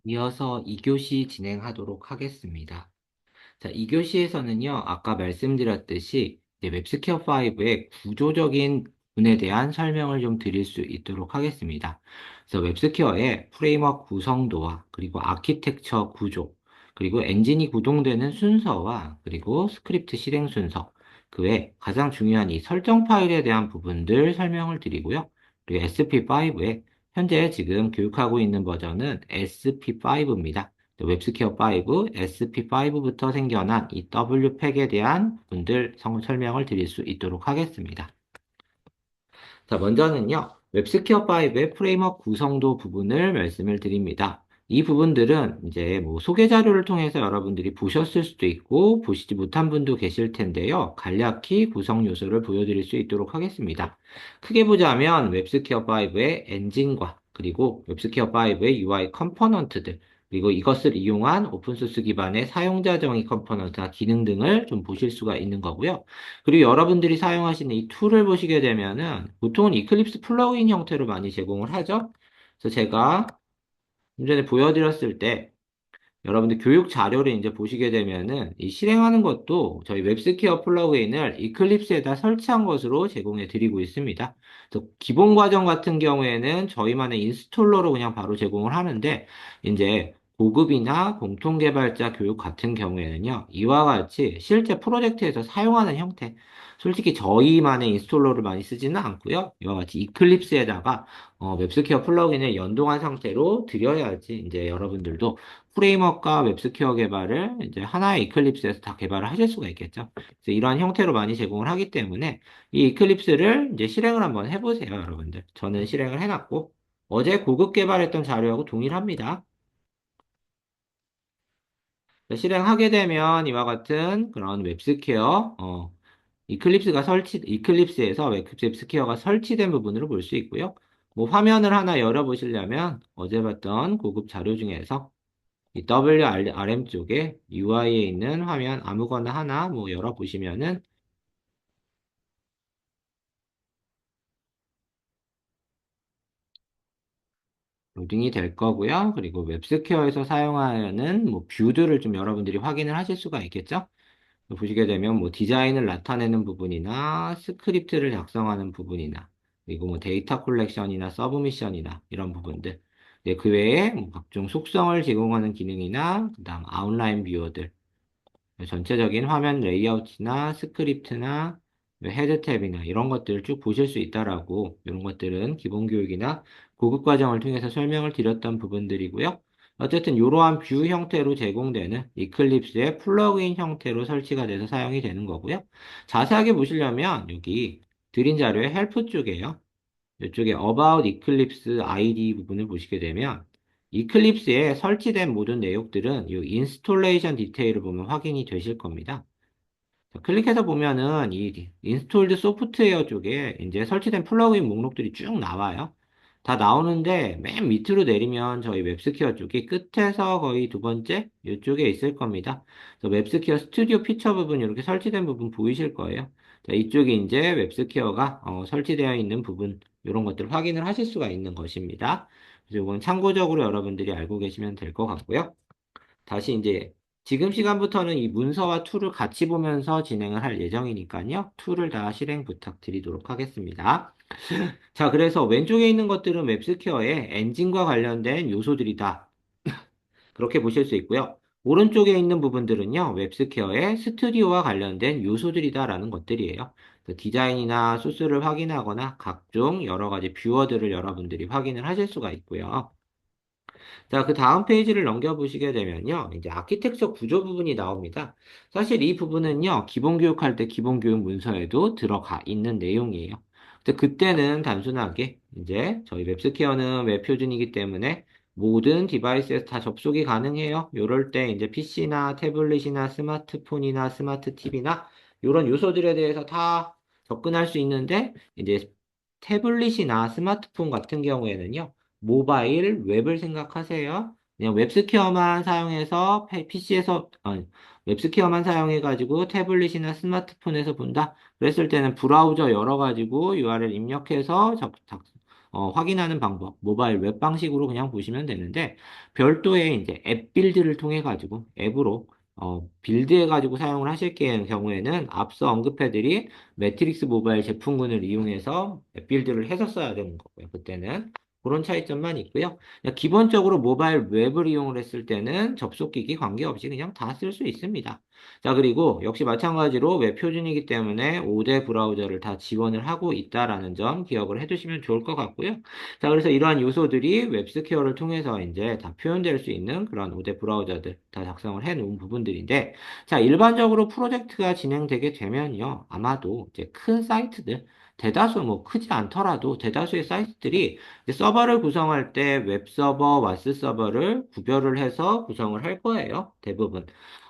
이어서 2교시 진행하도록 하겠습니다. 자, 2교시에서는요, 아까 말씀드렸듯이 이제 웹스퀘어 5의 구조적인 부분에 대한 설명을 좀 드릴 수 있도록 하겠습니다. 그래서 웹스퀘어의 프레임워크 구성도와 그리고 아키텍처 구조, 그리고 엔진이 구동되는 순서와 그리고 스크립트 실행 순서, 그 외 가장 중요한 이 설정 파일에 대한 부분들 설명을 드리고요. 그리고 SP5에 현재 지금 교육하고 있는 버전은 SP5입니다. 웹스퀘어 5, SP5부터 생겨난 이 W팩에 대한 부분들 설명을 드릴 수 있도록 하겠습니다. 자, 먼저는요, 웹스퀘어 5의 프레임워크 구성도 부분을 말씀을 드립니다. 이 부분들은 이제 뭐 소개 자료를 통해서 여러분들이 보셨을 수도 있고, 보시지 못한 분도 계실 텐데요. 간략히 구성 요소를 보여드릴 수 있도록 하겠습니다. 크게 보자면 웹스퀘어 5의 엔진과 그리고 웹스퀘어 5의 UI 컴포넌트들, 그리고 이것을 이용한 오픈소스 기반의 사용자 정의 컴포넌트나 기능 등을 좀 보실 수가 있는 거고요. 그리고 여러분들이 사용하시는 이 툴을 보시게 되면은 보통은 이클립스 플러그인 형태로 많이 제공을 하죠. 그래서 제가 좀 전에 보여드렸을 때 여러분들 교육 자료를 이제 보시게 되면은 이 실행하는 것도 저희 웹스퀘어 플러그인을 이클립스에다 설치한 것으로 제공해 드리고 있습니다. 그래서 기본 과정 같은 경우에는 저희만의 인스톨러로 그냥 바로 제공을 하는데 이제 고급이나 공통 개발자 교육 같은 경우에는요, 이와 같이 실제 프로젝트에서 사용하는 형태, 솔직히 저희만의 인스톨러를 많이 쓰지는 않고요. 이와 같이 이클립스에다가 웹스퀘어 플러그인을 연동한 상태로 드려야지 이제 여러분들도 프레임워크와 웹스퀘어 개발을 이제 하나의 이클립스에서 다 개발을 하실 수가 있겠죠. 그래서 이러한 형태로 많이 제공을 하기 때문에 이 이클립스를 이제 실행을 한번 해보세요, 여러분들. 저는 실행을 해놨고 어제 고급 개발했던 자료하고 동일합니다. 실행하게 되면 이와 같은 그런 웹스퀘어, 이클립스에서 웹스퀘어가 설치된 부분으로 볼 수 있고요. 뭐 화면을 하나 열어보시려면 어제 봤던 고급 자료 중에서 이 WRM 쪽에 UI에 있는 화면 아무거나 하나 뭐 열어보시면은 로딩이 될 거고요. 그리고 웹스퀘어에서 사용하는 뭐 뷰들을 좀 여러분들이 확인을 하실 수가 있겠죠? 보시게 되면 뭐 디자인을 나타내는 부분이나 스크립트를 작성하는 부분이나 그리고 뭐 데이터 콜렉션이나 서브미션이나 이런 부분들. 네, 그 외에 뭐 각종 속성을 제공하는 기능이나 그다음 아웃라인 뷰어들 전체적인 화면 레이아웃이나 스크립트나 헤드 탭이나 이런 것들을 쭉 보실 수 있다라고 이런 것들은 기본 교육이나 고급 과정을 통해서 설명을 드렸던 부분들이고요. 어쨌든 이러한 뷰 형태로 제공되는 이클립스의 플러그인 형태로 설치가 돼서 사용이 되는 거고요. 자세하게 보시려면 여기 드린 자료의 헬프 쪽에요. 이쪽에 About Eclipse ID 부분을 보시게 되면 이클립스에 설치된 모든 내용들은 이 인스톨레이션 디테일을 보면 확인이 되실 겁니다. 자, 클릭해서 보면은 이 인스톨드 소프트웨어 쪽에 이제 설치된 플러그인 목록들이 쭉 나와요. 다 나오는데 맨 밑으로 내리면 저희 웹스퀘어 쪽이 끝에서 거의 두 번째 이쪽에 있을 겁니다. 그래서 웹스퀘어 스튜디오 피처 부분 이렇게 설치된 부분 보이실 거예요. 자, 이쪽에 이제 웹스퀘어가 설치되어 있는 부분 이런 것들 확인을 하실 수가 있는 것입니다. 그래서 이건 참고적으로 여러분들이 알고 계시면 될 것 같고요. 다시 이제 지금 시간부터는 이 문서와 툴을 같이 보면서 진행을 할 예정이니까요. 툴을 다 실행 부탁드리도록 하겠습니다. 자, 그래서 왼쪽에 있는 것들은 웹스퀘어의 엔진과 관련된 요소들이다. 그렇게 보실 수 있고요. 오른쪽에 있는 부분들은요, 웹스퀘어의 스튜디오와 관련된 요소들이다라는 것들이에요. 그 디자인이나 소스를 확인하거나 각종 여러 가지 뷰어들을 여러분들이 확인을 하실 수가 있고요. 자, 그 다음 페이지를 넘겨보시게 되면요. 이제 아키텍처 구조 부분이 나옵니다. 사실 이 부분은요. 기본 교육할 때 기본 교육 문서에도 들어가 있는 내용이에요. 근데 그때는 단순하게 이제 저희 웹스퀘어는 웹 표준이기 때문에 모든 디바이스에서 다 접속이 가능해요. 요럴 때 이제 PC나 태블릿이나 스마트폰이나 스마트 TV나 이런 요소들에 대해서 다 접근할 수 있는데 이제 태블릿이나 스마트폰 같은 경우에는요. 모바일, 웹을 생각하세요. 그냥 웹스퀘어만 사용해서 PC에서, 웹스퀘어만 사용해가지고 태블릿이나 스마트폰에서 본다? 그랬을 때는 브라우저 열어가지고 URL 입력해서 확인하는 방법, 모바일 웹 방식으로 그냥 보시면 되는데, 별도의 이제 앱 빌드를 통해 가지고 앱으로 빌드해가지고 사용을 하실 경우에는 앞서 언급해드린 매트릭스 모바일 제품군을 이용해서 앱 빌드를 해서 써야 되는 거고요. 그때는 그런 차이점만 있고요. 그냥 기본적으로 모바일 웹을 이용을 했을 때는 접속기기 관계없이 그냥 다 쓸 수 있습니다. 자, 그리고 역시 마찬가지로 웹 표준이기 때문에 5대 브라우저를 다 지원을 하고 있다라는 점 기억을 해두시면 좋을 것 같고요. 자, 그래서 이러한 요소들이 웹스퀘어를 통해서 이제 다 표현될 수 있는 그런 5대 브라우저들 다 작성을 해 놓은 부분들인데, 자, 일반적으로 프로젝트가 진행되게 되면요, 아마도 이제 큰 사이트들, 대다수 뭐 크지 않더라도 대다수의 사이트들이 이제 서버를 구성할 때 웹서버, 왓스 서버를 구별을 해서 구성을 할 거예요. 대부분.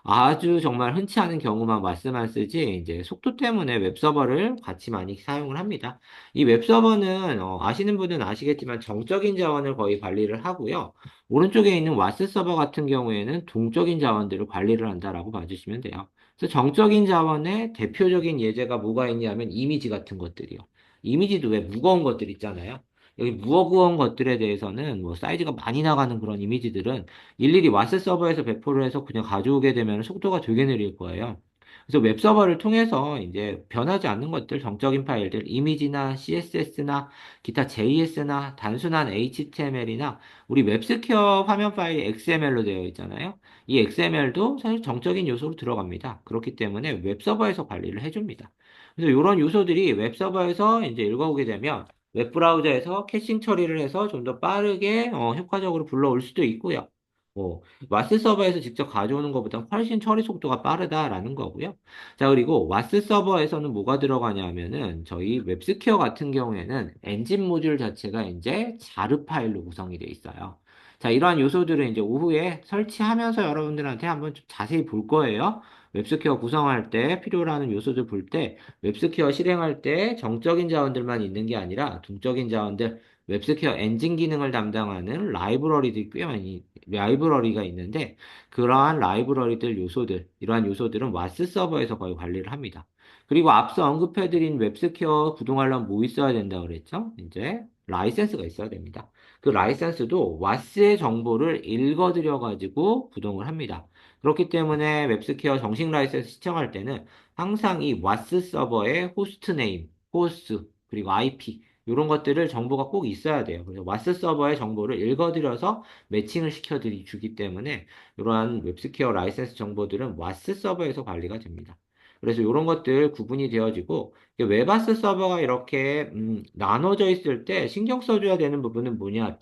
아주 정말 흔치 않은 경우만 왓스만 쓰지, 이제 속도 때문에 웹서버를 같이 많이 사용을 합니다. 이 웹서버는 아시는 분은 아시겠지만 정적인 자원을 거의 관리를 하고요. 오른쪽에 있는 왓스 서버 같은 경우에는 동적인 자원들을 관리를 한다라고 봐주시면 돼요. 그래서 정적인 자원의 대표적인 예제가 뭐가 있냐면 이미지 같은 것들이요. 이미지도 왜 무거운 것들 있잖아요. 여기 무거운 것들에 대해서는 뭐 사이즈가 많이 나가는 그런 이미지들은 일일이 왓스 서버에서 배포를 해서 그냥 가져오게 되면 속도가 되게 느릴 거예요. 그래서 웹서버를 통해서 이제 변하지 않는 것들, 정적인 파일들, 이미지나 CSS나 기타 JS나 단순한 HTML이나 우리 웹스퀘어 화면 파일이 XML로 되어 있잖아요. 이 XML도 사실 정적인 요소로 들어갑니다. 그렇기 때문에 웹서버에서 관리를 해줍니다. 그래서 이런 요소들이 웹서버에서 이제 읽어오게 되면 웹브라우저에서 캐싱 처리를 해서 좀 더 빠르게 효과적으로 불러올 수도 있고요. 뭐, 왓스 서버에서 직접 가져오는 것보다 훨씬 처리 속도가 빠르다라는 거고요. 자, 그리고 왓스 서버에서는 뭐가 들어가냐면은 저희 웹스퀘어 같은 경우에는 엔진 모듈 자체가 이제 자르 파일로 구성이 되어 있어요. 자, 이러한 요소들은 이제 오후에 설치하면서 여러분들한테 한번 좀 자세히 볼 거예요. 웹스퀘어 구성할 때 필요로 하는 요소들 볼 때 웹스퀘어 실행할 때 정적인 자원들만 있는 게 아니라 동적인 자원들 웹스퀘어 엔진 기능을 담당하는 라이브러리들이 꽤 많이 라이브러리가 있는데 그러한 라이브러리들 요소들, 이러한 요소들은 왓스 서버에서 거의 관리를 합니다. 그리고 앞서 언급해드린 웹스퀘어 구동하려면 뭐 있어야 된다 그랬죠? 이제 라이센스가 있어야 됩니다. 그 라이센스도 왓스의 정보를 읽어들여가지고 구동을 합니다. 그렇기 때문에 웹스퀘어 정식 라이센스 시청할 때는 항상 이 왓스 서버의 호스트 네임, 호스트, 그리고 IP, 이런 것들을 정보가 꼭 있어야 돼요. 그래서 왓스 서버의 정보를 읽어들여서 매칭을 시켜드리 주기 때문에 이러한 웹스퀘어 라이센스 정보들은 왓스 서버에서 관리가 됩니다. 그래서 이런 것들 구분이 되어지고 웹아스 서버가 이렇게 나눠져 있을 때 신경 써줘야 되는 부분은 뭐냐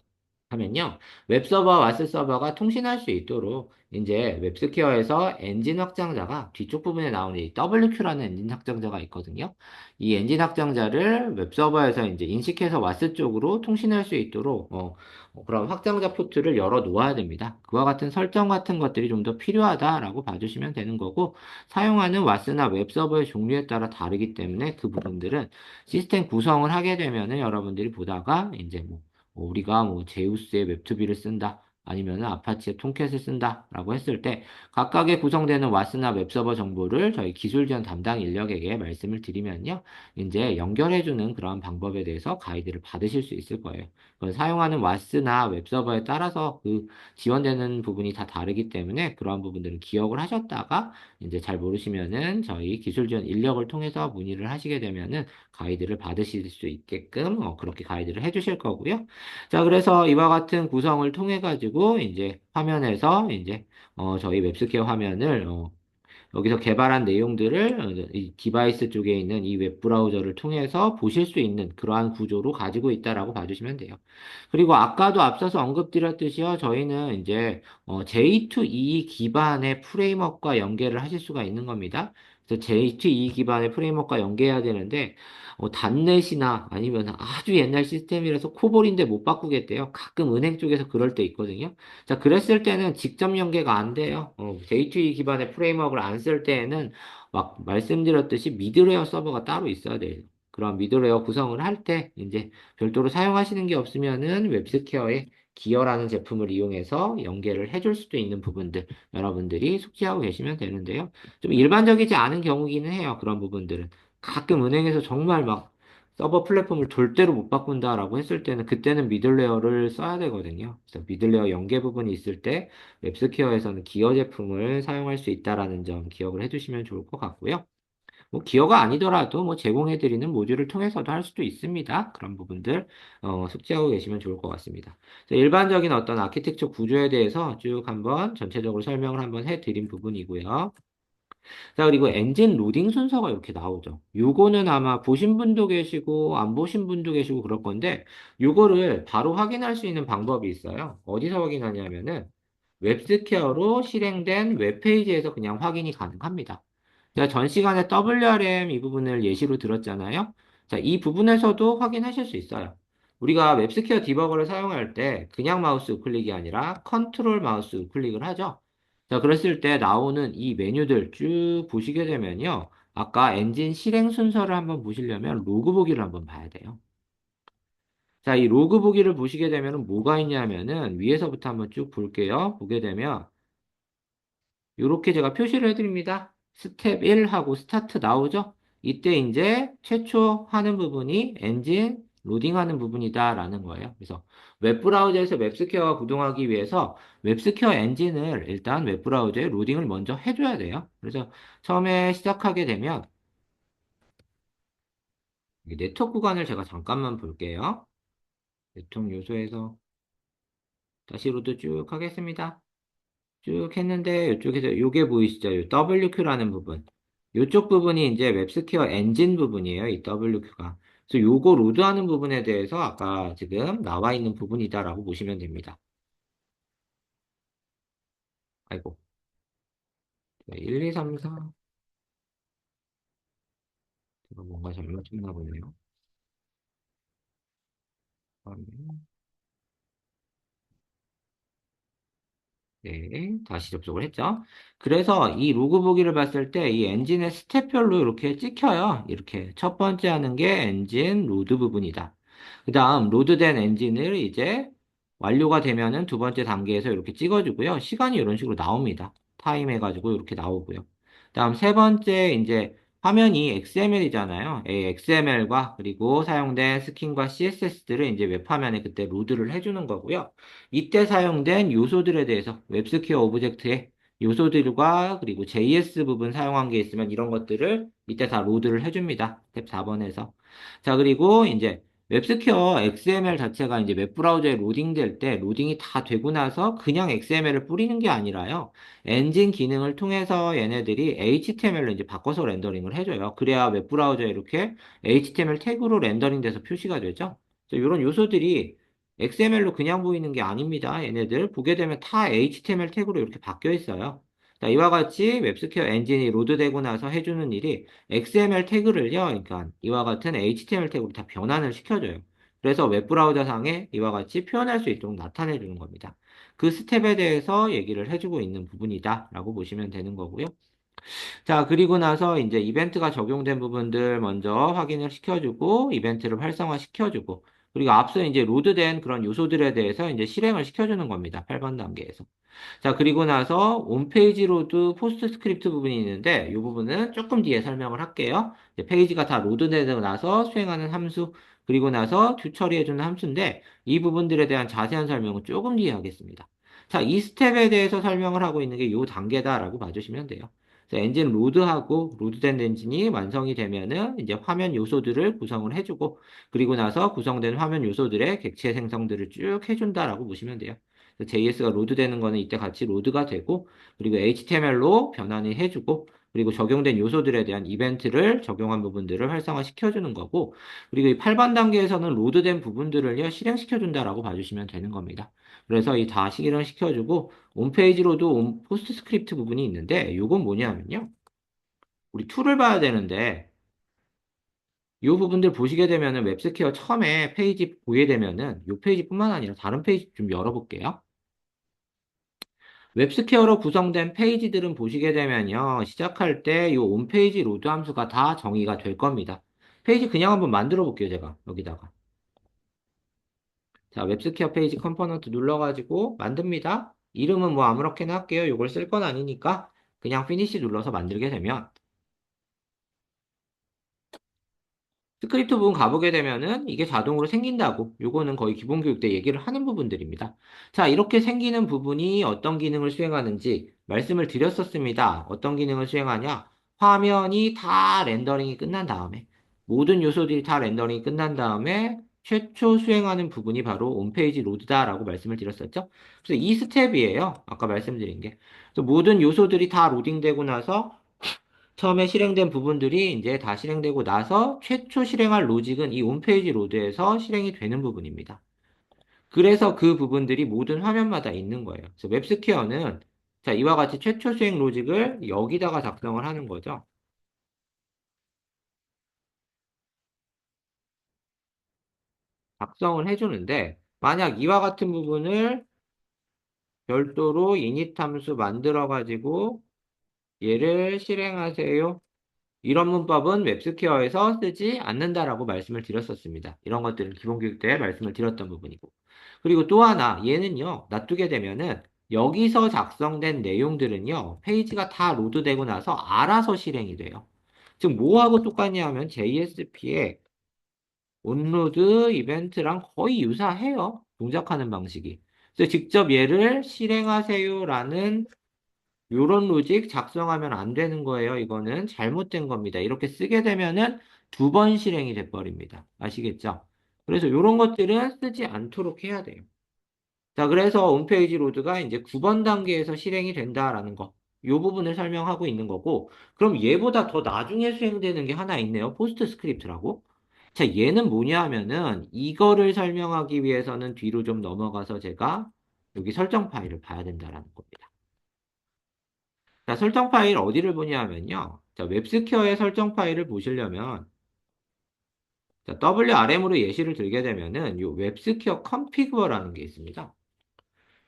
하면요. 웹서버와 왓스 서버가 통신할 수 있도록 이제 웹스퀘어에서 엔진 확장자가 뒤쪽 부분에 나오는 이 WQ라는 엔진 확장자가 있거든요. 이 엔진 확장자를 웹서버에서 이제 인식해서 왓스 쪽으로 통신할 수 있도록 그런 확장자 포트를 열어 놓아야 됩니다. 그와 같은 설정 같은 것들이 좀 더 필요하다라고 봐주시면 되는 거고 사용하는 왓스나 웹서버의 종류에 따라 다르기 때문에 그 부분들은 시스템 구성을 하게 되면은 여러분들이 보다가 이제 우리가 뭐 제우스의 웹투비를 쓴다. 아니면은 아파치의 톰캣을 쓴다라고 했을 때 각각의 구성되는 왓스나 웹서버 정보를 저희 기술 지원 담당 인력에게 말씀을 드리면요. 이제 연결해주는 그런 방법에 대해서 가이드를 받으실 수 있을 거예요. 그건 사용하는 왓스나 웹서버에 따라서 그 지원되는 부분이 다 다르기 때문에 그러한 부분들은 기억을 하셨다가 이제 잘 모르시면은 저희 기술 지원 인력을 통해서 문의를 하시게 되면은 가이드를 받으실 수 있게끔 그렇게 가이드를 해주실 거고요. 자, 그래서 이와 같은 구성을 통해 가지고 이제 화면에서 이제 저희 웹스퀘어 화면을 여기서 개발한 내용들을 이 디바이스 쪽에 있는 이 웹브라우저를 통해서 보실 수 있는 그러한 구조로 가지고 있다라고 봐주시면 돼요. 그리고 아까도 앞서서 언급드렸듯이요, 저희는 이제 J2EE 기반의 프레임워크와 연계를 하실 수가 있는 겁니다. 그래서 J2EE 기반의 프레임워크와 연계해야 되는데 단넷이나 아니면 아주 옛날 시스템이라서 코볼인데 못 바꾸겠대요. 가끔 은행 쪽에서 그럴 때 있거든요. 자, 그랬을 때는 직접 연계가 안 돼요. J2E 기반의 프레임워크를 안 쓸 때에는 막 말씀드렸듯이 미드웨어 서버가 따로 있어야 돼요. 그런 미드웨어 구성을 할 때 이제 별도로 사용하시는 게 없으면은 웹스퀘어의 기어라는 제품을 이용해서 연계를 해줄 수도 있는 부분들 여러분들이 숙지하고 계시면 되는데요. 좀 일반적이지 않은 경우기는 해요. 그런 부분들은. 가끔 은행에서 정말 막 서버 플랫폼을 절대로 못 바꾼다라고 했을 때는 그때는 미들웨어를 써야 되거든요. 그래서 미들웨어 연계 부분이 있을 때 웹스퀘어에서는 기어 제품을 사용할 수 있다라는 점 기억을 해두시면 좋을 것 같고요. 뭐 기어가 아니더라도 뭐 제공해드리는 모듈을 통해서도 할 수도 있습니다. 그런 부분들 숙지하고 계시면 좋을 것 같습니다. 일반적인 어떤 아키텍처 구조에 대해서 쭉 한번 전체적으로 설명을 한번 해드린 부분이고요. 자, 그리고 엔진 로딩 순서가 이렇게 나오죠. 요거는 아마 보신 분도 계시고, 안 보신 분도 계시고 그럴 건데, 요거를 바로 확인할 수 있는 방법이 있어요. 어디서 확인하냐면은, 웹스퀘어로 실행된 웹페이지에서 그냥 확인이 가능합니다. 제가 전 시간에 WRM 이 부분을 예시로 들었잖아요. 자, 이 부분에서도 확인하실 수 있어요. 우리가 웹스퀘어 디버거를 사용할 때 그냥 마우스 우클릭이 아니라 컨트롤 마우스 우클릭을 하죠. 자, 그랬을 때 나오는 이 메뉴들 쭉 보시게 되면요. 아까 엔진 실행 순서를 한번 보시려면 로그 보기를 한번 봐야 돼요. 자, 이 로그 보기를 보시게 되면 뭐가 있냐면은 위에서부터 한번 쭉 볼게요. 보게 되면 이렇게 제가 표시를 해드립니다. 스텝 1하고 스타트 나오죠? 이때 이제 최초 하는 부분이 엔진 로딩하는 부분이다라는 거예요. 그래서 웹브라우저에서 웹스퀘어가 구동하기 위해서 웹스퀘어 엔진을 일단 웹브라우저에 로딩을 먼저 해줘야 돼요. 그래서 처음에 시작하게 되면 이 네트워크 구간을 제가 잠깐만 볼게요. 네트워크 요소에서 다시 로드 쭉 하겠습니다. 쭉 했는데 이쪽에서 요게 보이시죠? 요 WQ라는 부분. 요쪽 부분이 이제 웹스퀘어 엔진 부분이에요. 이 WQ가. 그래서 요거 로드하는 부분에 대해서 아까 지금 나와 있는 부분이다라고 보시면 됩니다. 아이고. 1, 2, 3, 4. 제가 뭔가 잘못 찍나 보네요. 네, 다시 접속을 했죠. 그래서 이 로그 보기를 봤을 때 이 엔진의 스텝별로 이렇게 찍혀요. 이렇게 첫 번째 하는 게 엔진 로드 부분이다. 그 다음 로드된 엔진을 이제 완료가 되면은 두 번째 단계에서 이렇게 찍어주고요. 시간이 이런 식으로 나옵니다. 타임 해가지고 이렇게 나오고요. 다음 세 번째 이제 화면이 XML이잖아요. XML과 그리고 사용된 스킨과 CSS들을 이제 웹화면에 그때 로드를 해주는 거고요. 이때 사용된 요소들에 대해서 웹스퀘어 오브젝트의 요소들과 그리고 JS 부분 사용한 게 있으면 이런 것들을 이때 다 로드를 해줍니다. 스텝 4번에서. 자, 그리고 이제 웹스퀘어 XML 자체가 이제 웹브라우저에 로딩될 때 로딩이 다 되고 나서 그냥 XML을 뿌리는 게 아니라요. 엔진 기능을 통해서 얘네들이 HTML로 이제 바꿔서 렌더링을 해줘요. 그래야 웹브라우저에 이렇게 HTML 태그로 렌더링 돼서 표시가 되죠. 이런 요소들이 XML로 그냥 보이는 게 아닙니다. 얘네들 보게 되면 다 HTML 태그로 이렇게 바뀌어 있어요. 자, 이와 같이 웹스퀘어 엔진이 로드되고 나서 해주는 일이 XML 태그를요, 그러니까 이와 같은 HTML 태그로 다 변환을 시켜줘요. 그래서 웹브라우저 상에 이와 같이 표현할 수 있도록 나타내 주는 겁니다. 그 스텝에 대해서 얘기를 해주고 있는 부분이다라고 보시면 되는 거고요. 자, 그리고 나서 이제 이벤트가 적용된 부분들 먼저 확인을 시켜주고, 이벤트를 활성화 시켜주고, 그리고 앞서 이제 로드된 그런 요소들에 대해서 이제 실행을 시켜주는 겁니다. 8번 단계에서. 자, 그리고 나서 홈페이지 로드 포스트 스크립트 부분이 있는데, 이 부분은 조금 뒤에 설명을 할게요. 이제 페이지가 다 로드되고 나서 수행하는 함수, 그리고 나서 듀 처리해주는 함수인데, 이 부분들에 대한 자세한 설명은 조금 뒤에 하겠습니다. 자, 이 스텝에 대해서 설명을 하고 있는 게 이 단계다라고 봐주시면 돼요. 그래서 엔진 로드하고 로드된 엔진이 완성이 되면은 이제 화면 요소들을 구성을 해주고, 그리고 나서 구성된 화면 요소들의 객체 생성들을 쭉 해준다라고 보시면 돼요. JS가 로드되는 거는 이때 같이 로드가 되고, 그리고 HTML로 변환을 해주고, 그리고 적용된 요소들에 대한 이벤트를 적용한 부분들을 활성화시켜주는 거고, 그리고 이 8번 단계에서는 로드된 부분들을요, 실행시켜준다라고 봐주시면 되는 겁니다. 그래서 이 다 실행시켜주고, 홈페이지로도 포스트 스크립트 부분이 있는데, 요건 뭐냐면요. 우리 툴을 봐야 되는데, 이 부분들 보시게 되면은 웹스퀘어 처음에 페이지 보게 되면은 이 페이지뿐만 아니라 다른 페이지 좀 열어볼게요. 웹스퀘어로 구성된 페이지들은 보시게 되면요. 시작할 때 이 온페이지 로드 함수가 다 정의가 될 겁니다. 페이지 그냥 한번 만들어 볼게요, 제가. 여기다가. 자, 웹스퀘어 페이지 컴포넌트 눌러가지고 만듭니다. 이름은 뭐 아무렇게나 할게요. 이걸 쓸 건 아니니까 그냥 피니시 눌러서 만들게 되면 스크립트 부분 가보게 되면은 이게 자동으로 생긴다고. 요거는 거의 기본 교육 때 얘기를 하는 부분들입니다. 자, 이렇게 생기는 부분이 어떤 기능을 수행하는지 말씀을 드렸었습니다. 어떤 기능을 수행하냐? 화면이 다 렌더링이 끝난 다음에, 모든 요소들이 다 렌더링이 끝난 다음에 최초 수행하는 부분이 바로 홈페이지 로드다라고 말씀을 드렸었죠. 그래서 이 스텝이에요. 아까 말씀드린 게. 그래서 모든 요소들이 다 로딩되고 나서 처음에 실행된 부분들이 이제 다 실행되고 나서 최초 실행할 로직은 이 홈페이지 로드에서 실행이 되는 부분입니다. 그래서 그 부분들이 모든 화면마다 있는 거예요. 그래서 웹스퀘어는 자, 이와 같이 최초 수행 로직을 여기다가 작성을 하는 거죠. 작성을 해주는데 만약 이와 같은 부분을 별도로 init 함수 만들어 가지고 얘를 실행하세요. 이런 문법은 웹스퀘어에서 쓰지 않는다라고 말씀을 드렸었습니다. 이런 것들은 기본 교육 때 말씀을 드렸던 부분이고. 그리고 또 하나, 얘는요, 놔두게 되면은 여기서 작성된 내용들은요, 페이지가 다 로드되고 나서 알아서 실행이 돼요. 즉, 뭐하고 똑같냐 하면 JSP의 온로드 이벤트랑 거의 유사해요. 동작하는 방식이. 그래서 직접 얘를 실행하세요라는 요런 로직 작성하면 안 되는 거예요. 이거는 잘못된 겁니다. 이렇게 쓰게 되면은 두 번 실행이 돼버립니다. 아시겠죠? 그래서 요런 것들은 쓰지 않도록 해야 돼요. 자, 그래서 홈페이지 로드가 이제 9번 단계에서 실행이 된다라는 거. 요 부분을 설명하고 있는 거고, 그럼 얘보다 더 나중에 수행되는 게 하나 있네요. 포스트 스크립트라고. 자, 얘는 뭐냐 하면은 이거를 설명하기 위해서는 뒤로 좀 넘어가서 제가 여기 설정 파일을 봐야 된다라는 겁니다. 자, 설정 파일 어디를 보냐 하면요. 자, 웹스퀘어의 설정 파일을 보시려면, 자, WRM으로 예시를 들게 되면은, 요 웹스퀘어 컨피그어라는 게 있습니다.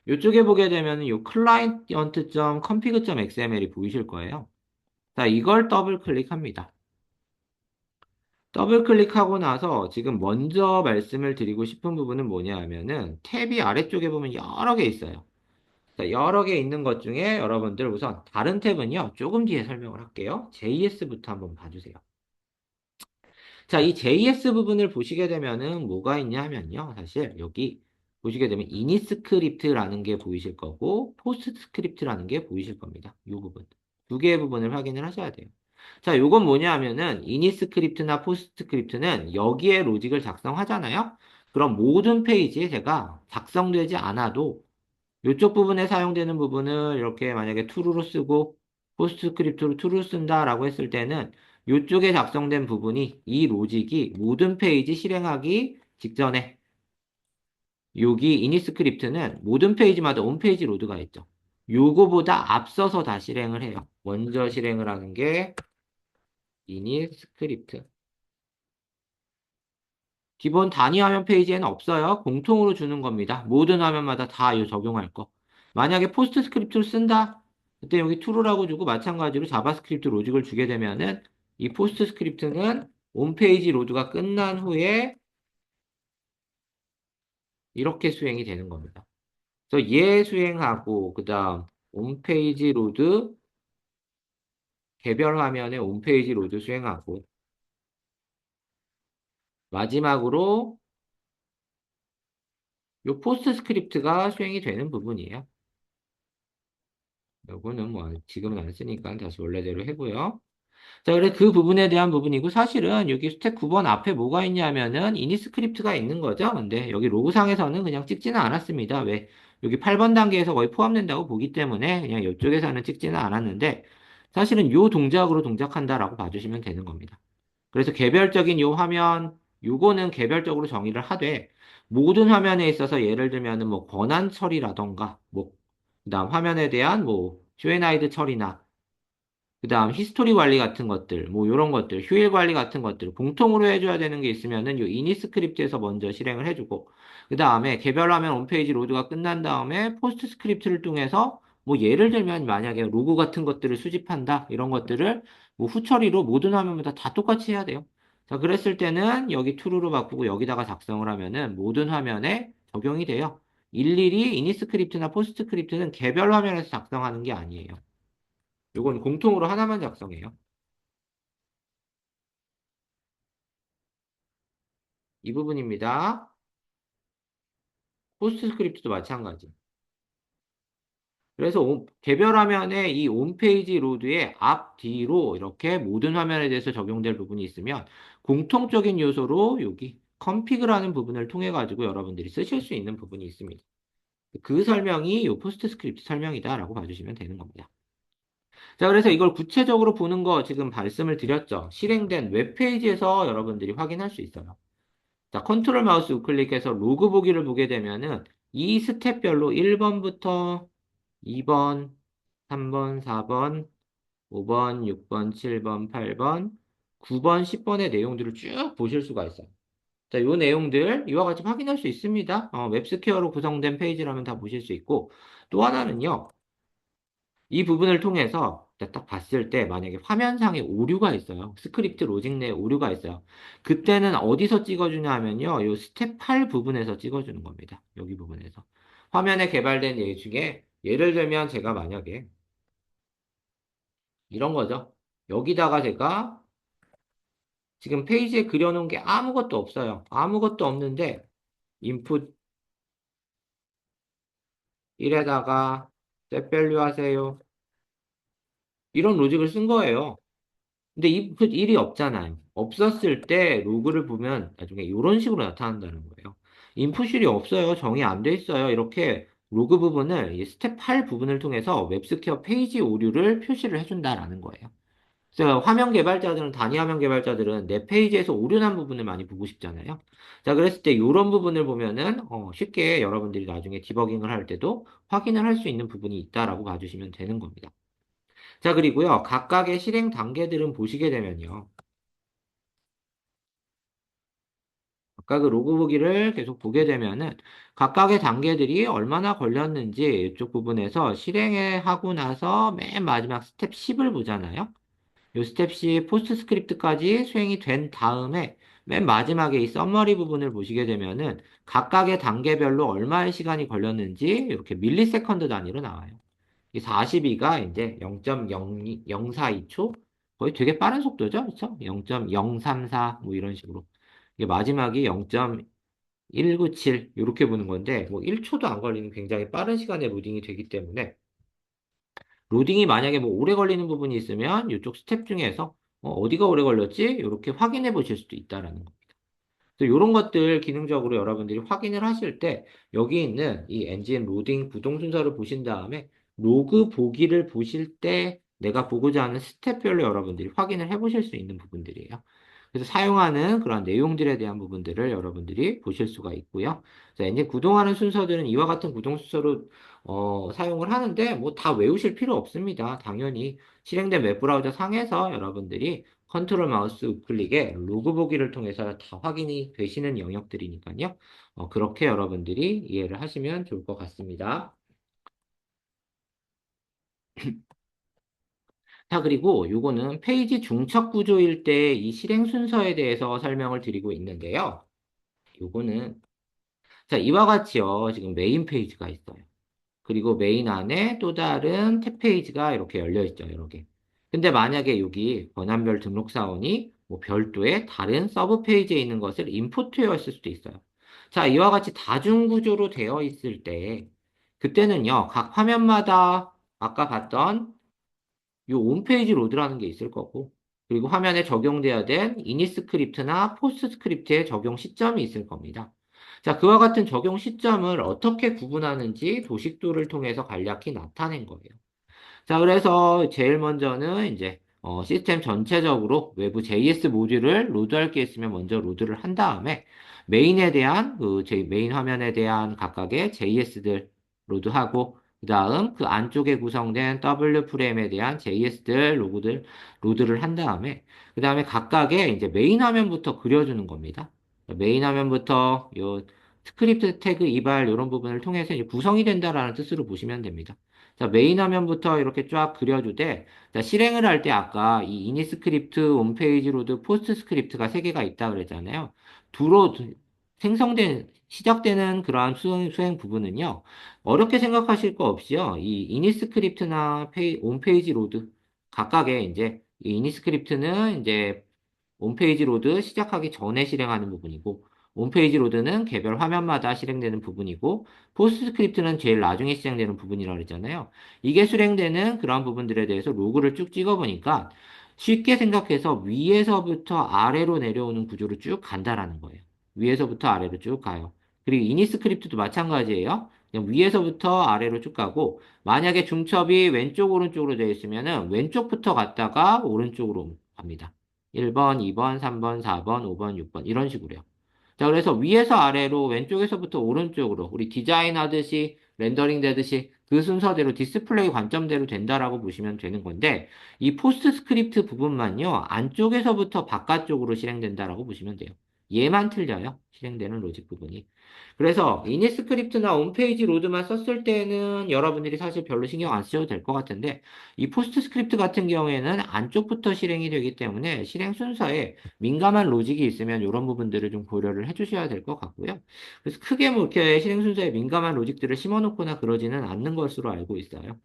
이쪽에 보게 되면은 요 client.config.xml이 보이실 거예요. 자, 이걸 더블 클릭합니다. 더블 클릭하고 나서 지금 먼저 말씀을 드리고 싶은 부분은 뭐냐 하면은, 탭이 아래쪽에 보면 여러 개 있어요. 자, 여러 개 있는 것 중에 여러분들 우선 다른 탭은요, 조금 뒤에 설명을 할게요. JS부터 한번 봐주세요. 자, 이 JS 부분을 보시게 되면은 뭐가 있냐 하면요. 사실 여기 보시게 되면 이니스크립트라는 게 보이실 거고 포스트스크립트라는 게 보이실 겁니다. 이 부분. 두 개의 부분을 확인을 하셔야 돼요. 자, 요건 뭐냐 하면은 이니스크립트나 포스트스크립트는 여기에 로직을 작성하잖아요. 그럼 모든 페이지에 제가 작성되지 않아도 이쪽 부분에 사용되는 부분을 이렇게 만약에 true로 쓰고 포스트스크립트로 true 쓴다라고 했을 때는 이쪽에 작성된 부분이 이 로직이 모든 페이지 실행하기 직전에 여기 이니스크립트는 모든 페이지마다 홈페이지 로드가 있죠. 요거보다 앞서서 다 실행을 해요. 먼저 실행을 하는 게 이니스크립트. 기본 단위 화면 페이지에는 없어요. 공통으로 주는 겁니다. 모든 화면마다 다 이 적용할 거. 만약에 포스트 스크립트를 쓴다? 그때 여기 true라고 주고 마찬가지로 자바스크립트 로직을 주게 되면은 이 포스트 스크립트는 홈페이지 로드가 끝난 후에 이렇게 수행이 되는 겁니다. 그래서 얘 수행하고 그다음 홈페이지 로드 개별 화면에 홈페이지 로드 수행하고 마지막으로 요 포스트 스크립트가 수행이 되는 부분이에요. 요거는 뭐 지금은 안 쓰니까 다시 원래대로 해고요. 자, 그래 그 부분에 대한 부분이고 사실은 여기 스택 9번 앞에 뭐가 있냐면은 이니스크립트가 있는 거죠. 근데 여기 로그상에서는 그냥 찍지는 않았습니다. 왜? 여기 8번 단계에서 거의 포함된다고 보기 때문에 그냥 이쪽에서는 찍지는 않았는데 사실은 요 동작으로 동작한다라고 봐주시면 되는 겁니다. 그래서 개별적인 요 화면 요거는 개별적으로 정의를 하되 모든 화면에 있어서 예를 들면은 뭐 권한 처리라던가 뭐 그다음 화면에 대한 뭐 쇼앤하이드 처리나 그다음 히스토리 관리 같은 것들, 뭐 요런 것들, 휴일 관리 같은 것들 공통으로 해줘야 되는 게 있으면은 요 이니스크립트에서 먼저 실행을 해주고 그다음에 개별 화면 홈페이지 로드가 끝난 다음에 포스트 스크립트를 통해서 뭐 예를 들면 만약에 로고 같은 것들을 수집한다 이런 것들을 뭐 후처리로 모든 화면마다 다 똑같이 해야 돼요. 자, 그랬을 때는 여기 true로 바꾸고 여기다가 작성을 하면은 모든 화면에 적용이 돼요. 일일이 이니스크립트나 포스트 스크립트는 개별 화면에서 작성하는 게 아니에요. 요건 공통으로 하나만 작성해요. 이 부분입니다. 포스트 스크립트도 마찬가지. 그래서 개별 화면에 이 홈페이지 로드의 앞, 뒤로 이렇게 모든 화면에 대해서 적용될 부분이 있으면 공통적인 요소로 여기 컨피그라는 부분을 통해 가지고 여러분들이 쓰실 수 있는 부분이 있습니다. 그 설명이 이 포스트 스크립트 설명이다라고 봐주시면 되는 겁니다. 자, 그래서 이걸 구체적으로 보는 거 지금 말씀을 드렸죠. 실행된 웹페이지에서 여러분들이 확인할 수 있어요. 자, 컨트롤 마우스 우클릭해서 로그 보기를 보게 되면은 이 스텝별로 1번부터 2번, 3번, 4번, 5번, 6번, 7번, 8번, 9번, 10번의 내용들을 쭉 보실 수가 있어요. 자, 요 내용들 이와 같이 확인할 수 있습니다. 웹스퀘어로 구성된 페이지라면 다 보실 수 있고 또 하나는요. 이 부분을 통해서 딱 봤을 때 만약에 화면상에 오류가 있어요. 스크립트 로직 내에 오류가 있어요. 그때는 어디서 찍어주냐 하면요. 요 스텝 8 부분에서 찍어주는 겁니다. 여기 부분에서. 화면에 개발된 예 중에 예를 들면 제가 만약에 이런 거죠. 여기다가 제가 지금 페이지에 그려놓은 게 아무것도 없어요. 아무것도 없는데 input 1에다가 set value 하세요. 이런 로직을 쓴 거예요. 근데 그 일이 없잖아요. 없었을 때 로그를 보면 나중에 이런 식으로 나타난다는 거예요. 인풋실이 없어요. 정의 안 돼 있어요. 이렇게 로그 부분을 이 스텝 8 부분을 통해서 웹스퀘어 페이지 오류를 표시를 해준다라는 거예요. 그래서 화면 개발자들은 단위 화면 개발자들은 내 페이지에서 오류 난 부분을 많이 보고 싶잖아요. 자, 그랬을 때 이런 부분을 보면은 쉽게 여러분들이 나중에 디버깅을 할 때도 확인을 할 수 있는 부분이 있다라고 봐주시면 되는 겁니다. 자, 그리고요. 각각의 실행 단계들은 보시게 되면요. 아까 그 로그 보기를 계속 보게 되면은 각각의 단계들이 얼마나 걸렸는지 이쪽 부분에서 실행에 하고 나서 맨 마지막 스텝 10을 보잖아요. 이 스텝 10 포스트 스크립트까지 수행이 된 다음에 맨 마지막에 이 서머리 부분을 보시게 되면은 각각의 단계별로 얼마의 시간이 걸렸는지 이렇게 밀리세컨드 단위로 나와요. 이 42가 이제 0.042초? 거의 되게 빠른 속도죠? 그쵸? 0.034 뭐 이런 식으로. 이게 마지막이 0.197 이렇게 보는 건데 뭐 1초도 안 걸리는 굉장히 빠른 시간에 로딩이 되기 때문에 로딩이 만약에 뭐 오래 걸리는 부분이 있으면 이쪽 스텝 중에서 디가 오래 걸렸지? 이렇게 확인해 보실 수도 있다라는 거. 그래서 이런 것들 기능적으로 여러분들이 확인을 하실 때 여기 있는 이 엔진 로딩 구동 순서를 보신 다음에 로그 보기를 보실 때 내가 보고자 하는 스텝별로 여러분들이 확인을 해 보실 수 있는 부분들이에요. 그래서 사용하는 그런 내용들에 대한 부분들을 여러분들이 보실 수가 있고요. 자, 이제 구동하는 순서들은 이와 같은 구동 순서로 사용을 하는데 뭐 다 외우실 필요 없습니다. 당연히 실행된 웹브라우저 상에서 여러분들이 컨트롤 마우스 우클릭에 로그 보기를 통해서 다 확인이 되시는 영역들이니까요. 그렇게 여러분들이 이해를 하시면 좋을 것 같습니다. 자, 그리고 요거는 페이지 중첩 구조일 때 이 실행 순서에 대해서 설명을 드리고 있는데요. 요거는 자, 이와 같이요. 지금 메인 페이지가 있어요. 그리고 메인 안에 또 다른 탭 페이지가 이렇게 열려 있죠. 여러 개. 근데 만약에 여기 권한별 등록 사원이 뭐 별도의 다른 서브 페이지에 있는 것을 임포트해왔을 수도 있어요. 자, 이와 같이 다중 구조로 되어 있을 때 그때는요. 각 화면마다 아까 봤던 이 홈페이지 로드라는 게 있을 거고, 그리고 화면에 적용돼야 될 이니스크립트나 포스트스크립트의 적용 시점이 있을 겁니다. 자, 그와 같은 적용 시점을 어떻게 구분하는지 도식도를 통해서 간략히 나타낸 거예요. 자, 그래서 제일 먼저는 이제 시스템 전체적으로 외부 JS 모듈을 로드할 게 있으면 먼저 로드를 한 다음에 메인에 대한 메인 화면에 대한 각각의 JS들 로드하고 그다음 그 안쪽에 구성된 W 프레임에 대한 JS들 로드를 한 다음에 그다음에 각각의 이제 메인 화면부터 그려주는 겁니다. 메인 화면부터 요 스크립트 태그 이발 이런 부분을 통해서 이제 구성이 된다라는 뜻으로 보시면 됩니다. 자, 메인 화면부터 이렇게 쫙 그려주되, 자, 실행을 할 때 아까 이 이니스크립트, 홈페이지 로드, 포스트 스크립트가 세 개가 있다 그랬잖아요. 두로 시작되는 그러한 수행 부분은요, 어렵게 생각하실 거 없이요, 이 이니스크립트나 홈페이지 로드, 각각의 이제, 이 이니스크립트는 이제 홈페이지 로드 시작하기 전에 실행하는 부분이고, 홈페이지 로드는 개별 화면마다 실행되는 부분이고, 포스트스크립트는 제일 나중에 실행되는 부분이라고 그랬잖아요. 이게 실행되는 그런 부분들에 대해서 로그를 쭉 찍어보니까 쉽게 생각해서 위에서부터 아래로 내려오는 구조로 쭉 간다라는 거예요. 위에서부터 아래로 쭉 가요. 그리고 이니스크립트도 마찬가지예요. 그냥 위에서부터 아래로 쭉 가고, 만약에 중첩이 왼쪽, 오른쪽으로 되어 있으면은 왼쪽부터 갔다가 오른쪽으로 갑니다. 1번, 2번, 3번, 4번, 5번, 6번 이런 식으로요. 자, 그래서 위에서 아래로 왼쪽에서부터 오른쪽으로 우리 디자인하듯이 렌더링 되듯이 그 순서대로 디스플레이 관점대로 된다라고 보시면 되는 건데 이 포스트 스크립트 부분만요. 안쪽에서부터 바깥쪽으로 실행된다라고 보시면 돼요. 얘만 틀려요. 실행되는 로직 부분이. 그래서 이니스크립트나 홈페이지 로드만 썼을 때는 여러분들이 사실 별로 신경 안 쓰셔도 될 것 같은데 이 포스트 스크립트 같은 경우에는 안쪽부터 실행이 되기 때문에 실행 순서에 민감한 로직이 있으면 이런 부분들을 좀 고려를 해주셔야 될 것 같고요. 그래서 크게 뭐 이렇게 실행 순서에 민감한 로직들을 심어놓거나 그러지는 않는 것으로 알고 있어요.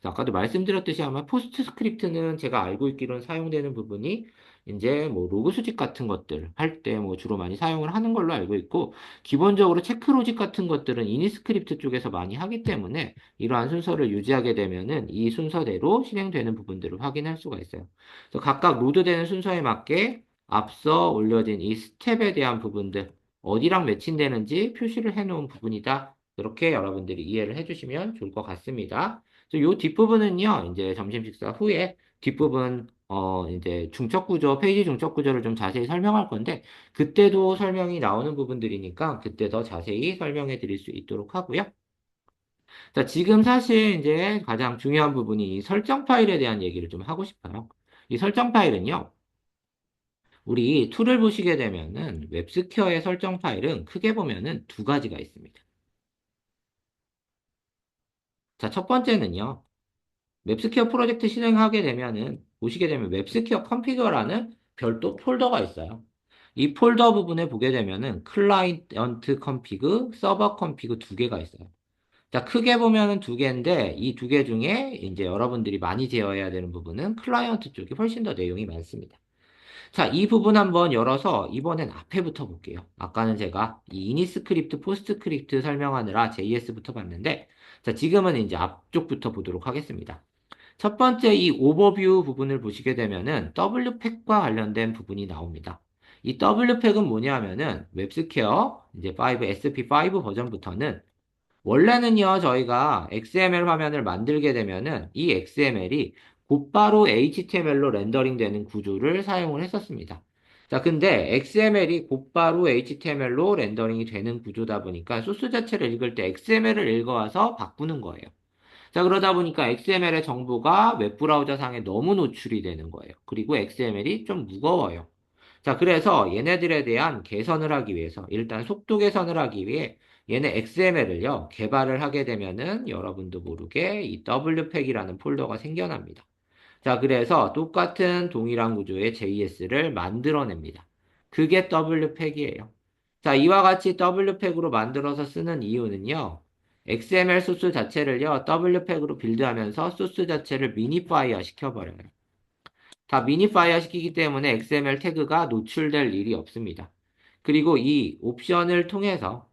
아까도 말씀드렸듯이 아마 포스트 스크립트는 제가 알고 있기로는 사용되는 부분이 이제 뭐 로그 수집 같은 것들 할 때 뭐 주로 많이 사용을 하는 걸로 알고 있고 기본적으로 체크 로직 같은 것들은 이니스크립트 쪽에서 많이 하기 때문에 이러한 순서를 유지하게 되면은 이 순서대로 실행되는 부분들을 확인할 수가 있어요. 그래서 각각 로드되는 순서에 맞게 앞서 올려진 이 스텝에 대한 부분들 어디랑 매칭되는지 표시를 해놓은 부분이다. 이렇게 여러분들이 이해를 해주시면 좋을 것 같습니다. 요 뒷부분은요, 이제 점심 식사 후에 뒷부분, 이제 중첩 구조, 페이지 중첩 구조를 좀 자세히 설명할 건데, 그때도 설명이 나오는 부분들이니까, 그때 더 자세히 설명해 드릴 수 있도록 하고요. 자, 지금 사실 이제 가장 중요한 부분이 이 설정 파일에 대한 얘기를 좀 하고 싶어요. 이 설정 파일은요, 우리 툴을 보시게 되면은, 웹스퀘어의 설정 파일은 크게 보면은 두 가지가 있습니다. 자, 첫 번째는요, 웹스퀘어 프로젝트 실행하게 되면은 보시게 되면 웹스퀘어 컨피그라는 별도 폴더가 있어요. 이 폴더 부분에 보게 되면은 클라이언트 컨피그, 서버 컨피그 두 개가 있어요. 자, 크게 보면은 두 개인데 이 두 개 중에 이제 여러분들이 많이 제어해야 되는 부분은 클라이언트 쪽이 훨씬 더 내용이 많습니다. 자, 이 부분 한번 열어서 이번엔 앞에부터 볼게요. 아까는 제가 이 이니스크립트, 포스트스크립트 설명하느라 JS부터 봤는데 자, 지금은 이제 앞쪽부터 보도록 하겠습니다. 첫 번째 이 오버뷰 부분을 보시게 되면은 WPAC과 관련된 부분이 나옵니다. 이 WPAC은 뭐냐면은 웹스퀘어 이제 5, SP5 버전부터는 원래는요 저희가 XML 화면을 만들게 되면은 이 XML이 곧바로 HTML로 렌더링 되는 구조를 사용을 했었습니다. 자, 근데 XML이 곧바로 HTML로 렌더링이 되는 구조다 보니까 소스 자체를 읽을 때 XML을 읽어와서 바꾸는 거예요. 자, 그러다 보니까 XML의 정보가 웹브라우저 상에 너무 노출이 되는 거예요. 그리고 XML이 좀 무거워요. 자, 그래서 얘네들에 대한 개선을 하기 위해서, 일단 속도 개선을 하기 위해 얘네 XML을요, 개발을 하게 되면은 여러분도 모르게 이 WPAC이라는 폴더가 생겨납니다. 자, 그래서 똑같은 동일한 구조의 JS를 만들어냅니다. 그게 WPAC이에요. 자, 이와 같이 WPAC으로 만들어서 쓰는 이유는요. XML 소스 자체를요, WPAC으로 빌드하면서 소스 자체를 미니파이어 시켜버려요. 다 미니파이어 시키기 때문에 XML 태그가 노출될 일이 없습니다. 그리고 이 옵션을 통해서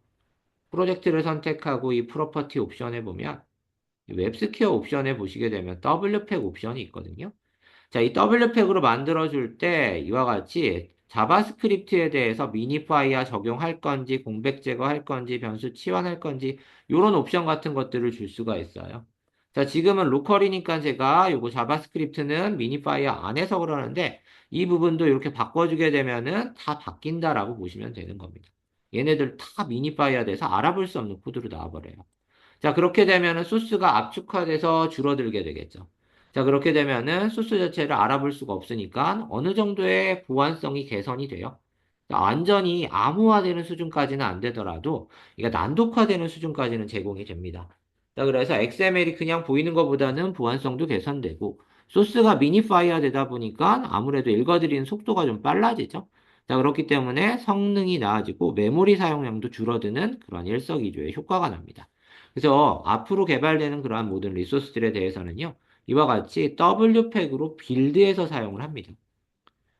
프로젝트를 선택하고 이 프로퍼티 옵션에 보면 웹스퀘어 옵션에 보시게 되면 WPAC 옵션이 있거든요. 자, 이 WPAC으로 만들어줄 때 이와 같이 자바스크립트에 대해서 미니파이어 적용할 건지, 공백 제거할 건지, 변수 치환할 건지, 이런 옵션 같은 것들을 줄 수가 있어요. 자, 지금은 로컬이니까 제가 요거 자바스크립트는 미니파이어 안 해서 그러는데, 이 부분도 이렇게 바꿔주게 되면은 다 바뀐다라고 보시면 되는 겁니다. 얘네들 다 미니파이어 돼서 알아볼 수 없는 코드로 나와버려요. 자, 그렇게 되면은 소스가 압축화돼서 줄어들게 되겠죠. 자, 그렇게 되면은 소스 자체를 알아볼 수가 없으니까 어느 정도의 보안성이 개선이 돼요. 자, 완전히 암호화되는 수준까지는 안 되더라도 이게 난독화되는 수준까지는 제공이 됩니다. 자, 그래서 XML이 그냥 보이는 것보다는 보안성도 개선되고 소스가 미니파이어 되다 보니까 아무래도 읽어드리는 속도가 좀 빨라지죠. 자, 그렇기 때문에 성능이 나아지고 메모리 사용량도 줄어드는 그런 일석이조의 효과가 납니다. 그래서 앞으로 개발되는 그러한 모든 리소스들에 대해서는요, 이와 같이 WPAC으로 빌드해서 사용을 합니다.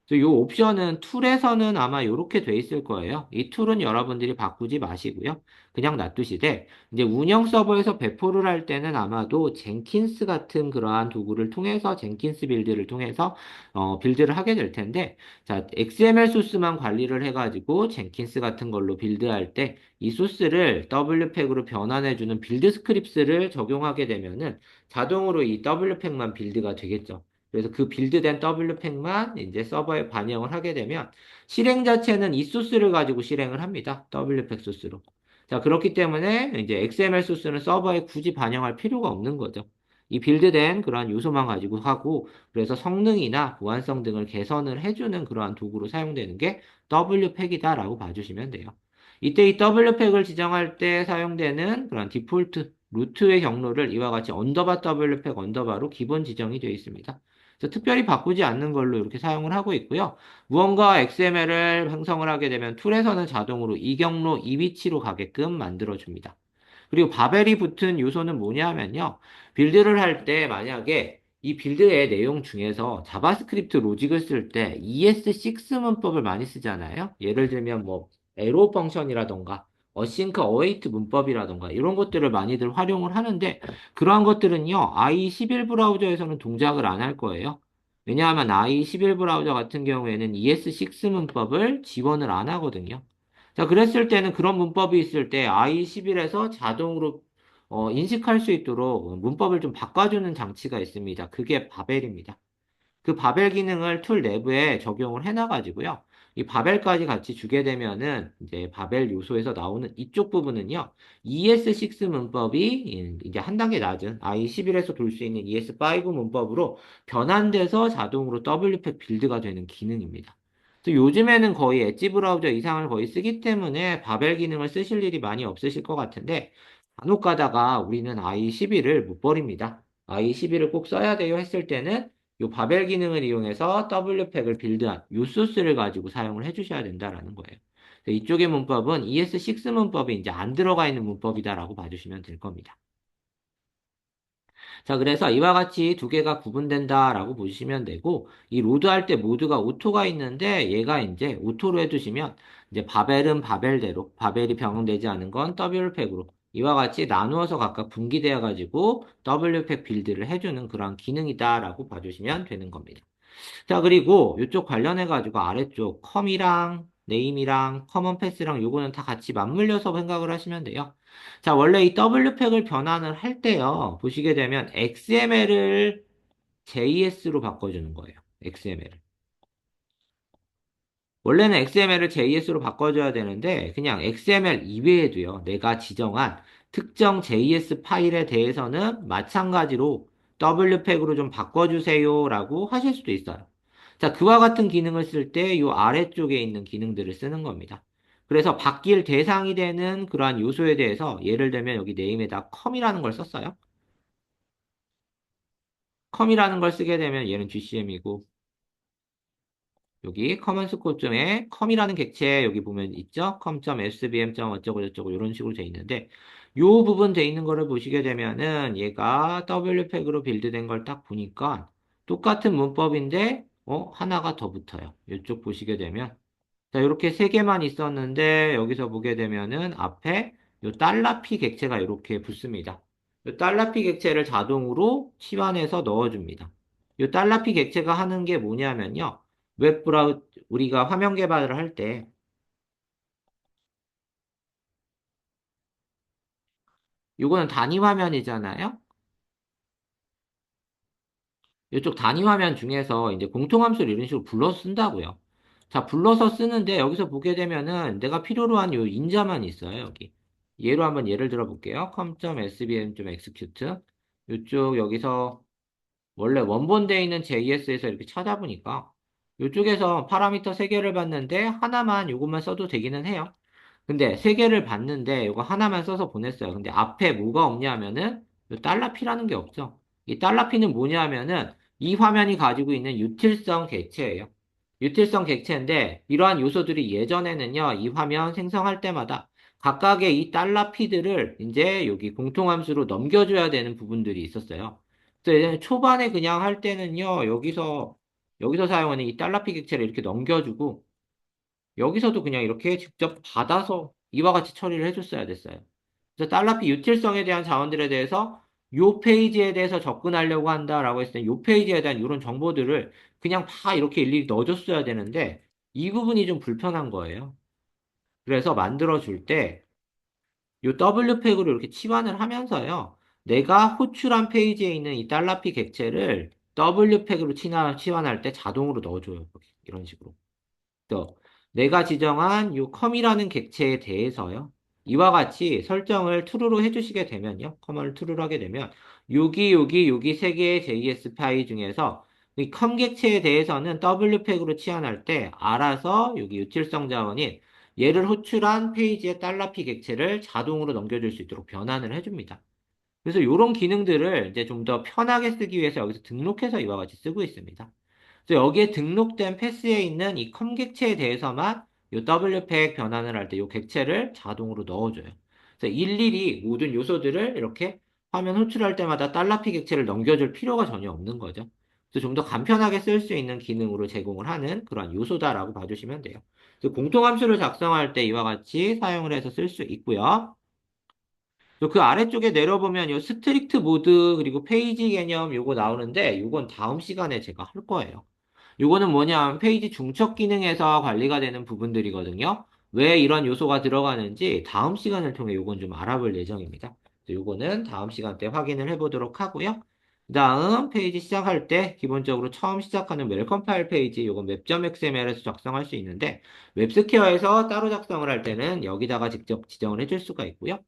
그래서 이 옵션은 툴에서는 아마 이렇게 돼 있을 거예요. 이 툴은 여러분들이 바꾸지 마시고요. 그냥 놔두시되 이제 운영 서버에서 배포를 할 때는 아마도 젠킨스 같은 그러한 도구를 통해서 젠킨스 빌드를 통해서 빌드를 하게 될 텐데 자, XML 소스만 관리를 해가지고 젠킨스 같은 걸로 빌드할 때 이 소스를 W팩으로 변환해주는 빌드 스크립트를 적용하게 되면은 자동으로 이 W팩만 빌드가 되겠죠. 그래서 그 빌드된 W팩만 이제 서버에 반영을 하게 되면 실행 자체는 이 소스를 가지고 실행을 합니다. W팩 소스로. 자, 그렇기 때문에 이제 XML 소스는 서버에 굳이 반영할 필요가 없는 거죠. 이 빌드된 그러한 요소만 가지고 하고 그래서 성능이나 보안성 등을 개선을 해주는 그러한 도구로 사용되는 게 W팩이다라고 봐주시면 돼요. 이때 이 W팩을 지정할 때 사용되는 그런 디폴트 루트의 경로를 이와 같이 언더바 W팩 언더바로 기본 지정이 되어 있습니다. 그래서 특별히 바꾸지 않는 걸로 이렇게 사용을 하고 있고요. 무언가 XML을 생성을 하게 되면 툴에서는 자동으로 이 경로, 이 위치로 가게끔 만들어줍니다. 그리고 바벨이 붙은 요소는 뭐냐면요. 빌드를 할 때 만약에 이 빌드의 내용 중에서 자바스크립트 로직을 쓸 때 ES6 문법을 많이 쓰잖아요. 예를 들면 뭐 에로 펑션이라던가 어싱크 어웨이트 문법이라던가 이런 것들을 많이들 활용을 하는데 그러한 것들은요. IE11 브라우저에서는 동작을 안 할 거예요. 왜냐하면 IE11 브라우저 같은 경우에는 ES6 문법을 지원을 안 하거든요. 자, 그랬을 때는 그런 문법이 있을 때 i11에서 자동으로 인식할 수 있도록 문법을 좀 바꿔주는 장치가 있습니다. 그게 바벨입니다. 그 바벨 기능을 툴 내부에 적용을 해놔가지고요. 이 바벨까지 같이 주게 되면은 이제 바벨 요소에서 나오는 이쪽 부분은요. ES6 문법이 이제 한 단계 낮은 i11에서 돌 수 있는 ES5 문법으로 변환돼서 자동으로 W팩 빌드가 되는 기능입니다. 그래서 요즘에는 거의 엣지 브라우저 이상을 거의 쓰기 때문에 바벨 기능을 쓰실 일이 많이 없으실 것 같은데 간혹 가다가 우리는 i11을 못 버립니다. i11을 꼭 써야 돼요 했을 때는 요 바벨 기능을 이용해서 W팩을 빌드한 요 소스를 가지고 사용을 해주셔야 된다라는 거예요. 그래서 이쪽의 문법은 ES6 문법이 이제 안 들어가 있는 문법이다라고 봐주시면 될 겁니다. 자, 그래서 이와 같이 두 개가 구분된다라고 보시면 되고, 이 로드할 때 모드가 오토가 있는데, 얘가 이제 오토로 해두시면, 이제 바벨은 바벨대로, 바벨이 변경되지 않은 건 W팩으로, 이와 같이 나누어서 각각 분기되어가지고, W팩 빌드를 해주는 그런 기능이다라고 봐주시면 되는 겁니다. 자, 그리고 이쪽 관련해가지고 아래쪽 컴이랑 네임이랑 커먼 패스랑 요거는 다 같이 맞물려서 생각을 하시면 돼요. 자, 원래 이 W팩을 변환을 할 때요. 보시게 되면 XML을 JS로 바꿔주는 거예요. XML을. 원래는 XML을 JS로 바꿔줘야 되는데 그냥 XML 이외에도요. 내가 지정한 특정 JS 파일에 대해서는 마찬가지로 W팩으로 좀 바꿔주세요라고 하실 수도 있어요. 자, 그와 같은 기능을 쓸 때 이 아래쪽에 있는 기능들을 쓰는 겁니다. 그래서 바뀔 대상이 되는 그러한 요소에 대해서 예를 들면 여기 네임에다 컴이라는 걸 썼어요. 컴이라는 걸 쓰게 되면 얘는 GCM이고 여기 커먼 스코점에 컴이라는 객체 여기 보면 있죠? com.svm. 어쩌고 저쩌고 이런 식으로 돼 있는데 요 부분 돼 있는 거를 보시게 되면은 얘가 W팩으로 빌드된 걸 딱 보니까 똑같은 문법인데 하나가 더 붙어요. 이쪽 보시게 되면 자, 이렇게 세 개만 있었는데 여기서 보게 되면은 앞에 요 달러피 객체가 이렇게 붙습니다. 요 달러피 객체를 자동으로 치환해서 넣어줍니다. 요 달러피 객체가 하는 게 뭐냐면요. 웹 브라우 우리가 화면 개발을 할 때 요거는 단위 화면이잖아요. 이쪽 단위 화면 중에서 이제 공통함수를 이런 식으로 불러서 쓴다고요. 자, 불러서 쓰는데 여기서 보게 되면은 내가 필요로 한 요 인자만 있어요, 여기. 얘로 한번 예를 들어 볼게요. com.svm.execute. 이쪽 여기서 원래 원본되어 있는 JS에서 이렇게 찾아보니까 이쪽에서 파라미터 3개를 봤는데 하나만 요것만 써도 되기는 해요. 근데 3개를 봤는데 이거 하나만 써서 보냈어요. 근데 앞에 뭐가 없냐면은 이 달러피라는 게 없죠. 이 달러피는 뭐냐면은 이 화면이 가지고 있는 유틸성 객체예요. 유틸성 객체인데 이러한 요소들이 예전에는요. 이 화면 생성할 때마다 각각의 이 달러피들을 이제 여기 공통함수로 넘겨줘야 되는 부분들이 있었어요. 그래서 예전에 초반에 그냥 할 때는요. 여기서 여기서 사용하는 이 달러피 객체를 이렇게 넘겨주고 여기서도 그냥 이렇게 직접 받아서 이와 같이 처리를 해줬어야 됐어요. 그래서 달러피 유틸성에 대한 자원들에 대해서 요 페이지에 대해서 접근하려고 한다라고 했을 때 요 페이지에 대한 이런 정보들을 그냥 다 이렇게 일일이 넣어줬어야 되는데 이 부분이 좀 불편한 거예요. 그래서 만들어줄 때 요 W팩으로 이렇게 치환을 하면서요. 내가 호출한 페이지에 있는 이 달러피 객체를 W팩으로 치환할 때 자동으로 넣어줘요. 이런 식으로. 또 내가 지정한 요 컴이라는 객체에 대해서요. 이와 같이 설정을 true로 해주시게 되면요. 커먼을 true로 하게 되면 여기 세 개의 JS 파일 중에서 이 컴 객체에 대해서는 W팩으로 치환할 때 알아서 여기 유틸성 자원인 얘를 호출한 페이지의 달러피 객체를 자동으로 넘겨줄 수 있도록 변환을 해줍니다. 그래서 이런 기능들을 이제 좀 더 편하게 쓰기 위해서 여기서 등록해서 이와 같이 쓰고 있습니다. 그래서 여기에 등록된 패스에 있는 이 컴 객체에 대해서만 이 W팩 변환을 할 때 이 객체를 자동으로 넣어줘요. 그래서 일일이 모든 요소들을 이렇게 화면 호출할 때마다 달러피 객체를 넘겨줄 필요가 전혀 없는 거죠. 그래서 좀 더 간편하게 쓸 수 있는 기능으로 제공을 하는 그런 요소다라고 봐주시면 돼요. 그래서 공통함수를 작성할 때 이와 같이 사용을 해서 쓸 수 있고요. 그 아래쪽에 내려보면 요 스트릭트 모드 그리고 페이지 개념 요거 나오는데 요건 다음 시간에 제가 할 거예요. 요거는 뭐냐면 페이지 중첩 기능에서 관리가 되는 부분들이거든요. 왜 이런 요소가 들어가는지 다음 시간을 통해 요건 좀 알아볼 예정입니다. 요거는 다음 시간 때 확인을 해보도록 하고요. 그 다음 페이지 시작할 때 기본적으로 처음 시작하는 웰컴 파일 페이지 요건 웹.xml에서 작성할 수 있는데 웹스퀘어에서 따로 작성을 할 때는 여기다가 직접 지정을 해줄 수가 있고요.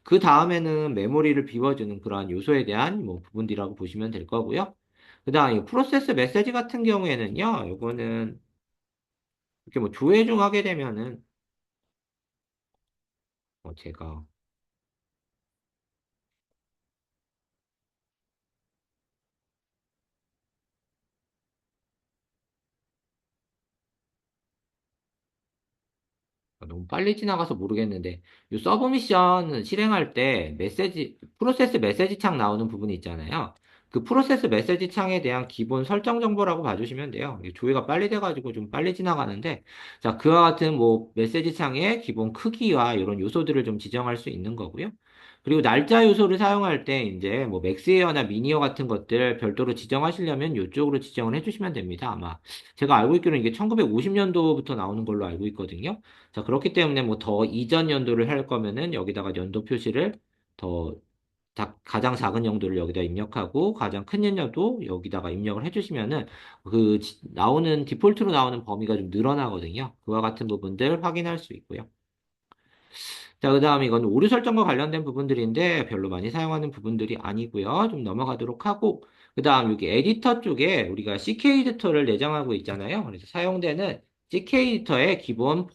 그 다음에는 메모리를 비워주는 그러한 요소에 대한 뭐 부분들이라고 보시면 될 거고요. 그 다음, 이 프로세스 메시지 같은 경우에는요, 요거는 이렇게 뭐 조회 중 하게 되면은, 제가 너무 빨리 지나가서 모르겠는데, 이 서브 미션 실행할 때 프로세스 메시지 창 나오는 부분이 있잖아요. 그 프로세스 메시지 창에 대한 기본 설정 정보라고 봐주시면 돼요. 이게 조회가 빨리 돼가지고 좀 빨리 지나가는데, 자, 그와 같은 뭐 메시지 창의 기본 크기와 이런 요소들을 좀 지정할 수 있는 거고요. 그리고 날짜 요소를 사용할 때 이제 뭐 맥스웨어나 미니어 같은 것들 별도로 지정하시려면 이쪽으로 지정을 해주시면 됩니다. 아마 제가 알고 있기로는 이게 1950년도부터 나오는 걸로 알고 있거든요. 자, 그렇기 때문에 뭐 더 이전 연도를 할 거면은 여기다가 연도 표시를 더 가장 작은 연도를 여기다 입력하고 가장 큰 연도 여기다가 입력을 해주시면은 나오는 디폴트로 나오는 범위가 좀 늘어나거든요. 그와 같은 부분들 확인할 수 있고요. 자, 그 다음 이건 오류 설정과 관련된 부분들인데 별로 많이 사용하는 부분들이 아니고요. 좀 넘어가도록 하고 그 다음 여기 에디터 쪽에 우리가 CK 에디터를 내장하고 있잖아요. 그래서 사용되는 CK 에디터의 기본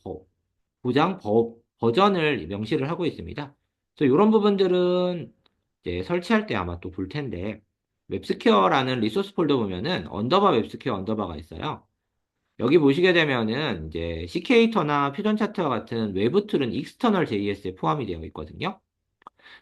버전을 명시를 하고 있습니다. 그래서 이런 부분들은 이제 설치할 때 아마 또 볼 텐데 웹스퀘어라는 리소스 폴더 보면은 언더바 웹스퀘어 언더바가 있어요. 여기 보시게 되면은 이제 CK터나 퓨전 차트와 같은 외부 툴은 익스터널 JS에 포함이 되어 있거든요.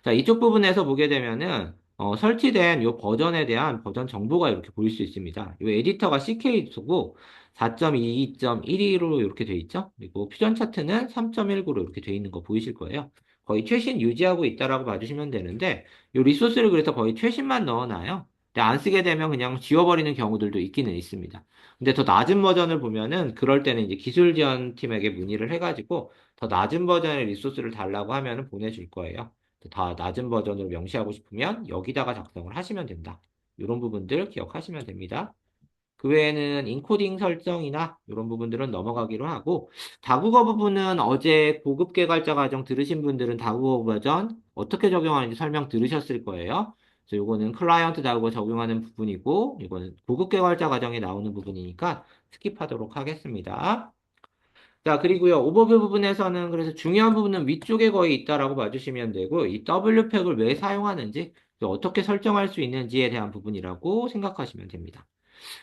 자, 이쪽 부분에서 보게 되면은 설치된 이 버전에 대한 버전 정보가 이렇게 보일 수 있습니다. 이 에디터가 CK이고 4.22.12로 이렇게 돼 있죠. 그리고 퓨전 차트는 3.19로 이렇게 돼 있는 거 보이실 거예요. 거의 최신 유지하고 있다라고 봐주시면 되는데 이 리소스를 그래서 거의 최신만 넣어놔요. 근데 안 쓰게 되면 그냥 지워버리는 경우들도 있기는 있습니다. 근데 더 낮은 버전을 보면은 그럴 때는 이제 기술 지원 팀에게 문의를 해가지고 더 낮은 버전의 리소스를 달라고 하면은 보내줄 거예요. 다 낮은 버전으로 명시하고 싶으면 여기다가 작성을 하시면 된다. 이런 부분들 기억하시면 됩니다. 그 외에는 인코딩 설정이나 이런 부분들은 넘어가기로 하고 다국어 부분은 어제 고급 개발자 과정 들으신 분들은 다국어 버전 어떻게 적용하는지 설명 들으셨을 거예요. 그래서 이거는 클라이언트 다국어 적용하는 부분이고 이거는 고급 개발자 과정에 나오는 부분이니까 스킵하도록 하겠습니다. 자, 그리고요, 오버뷰 부분에서는 그래서 중요한 부분은 위쪽에 거의 있다라고 봐주시면 되고, 이 W팩을 왜 사용하는지, 또 어떻게 설정할 수 있는지에 대한 부분이라고 생각하시면 됩니다.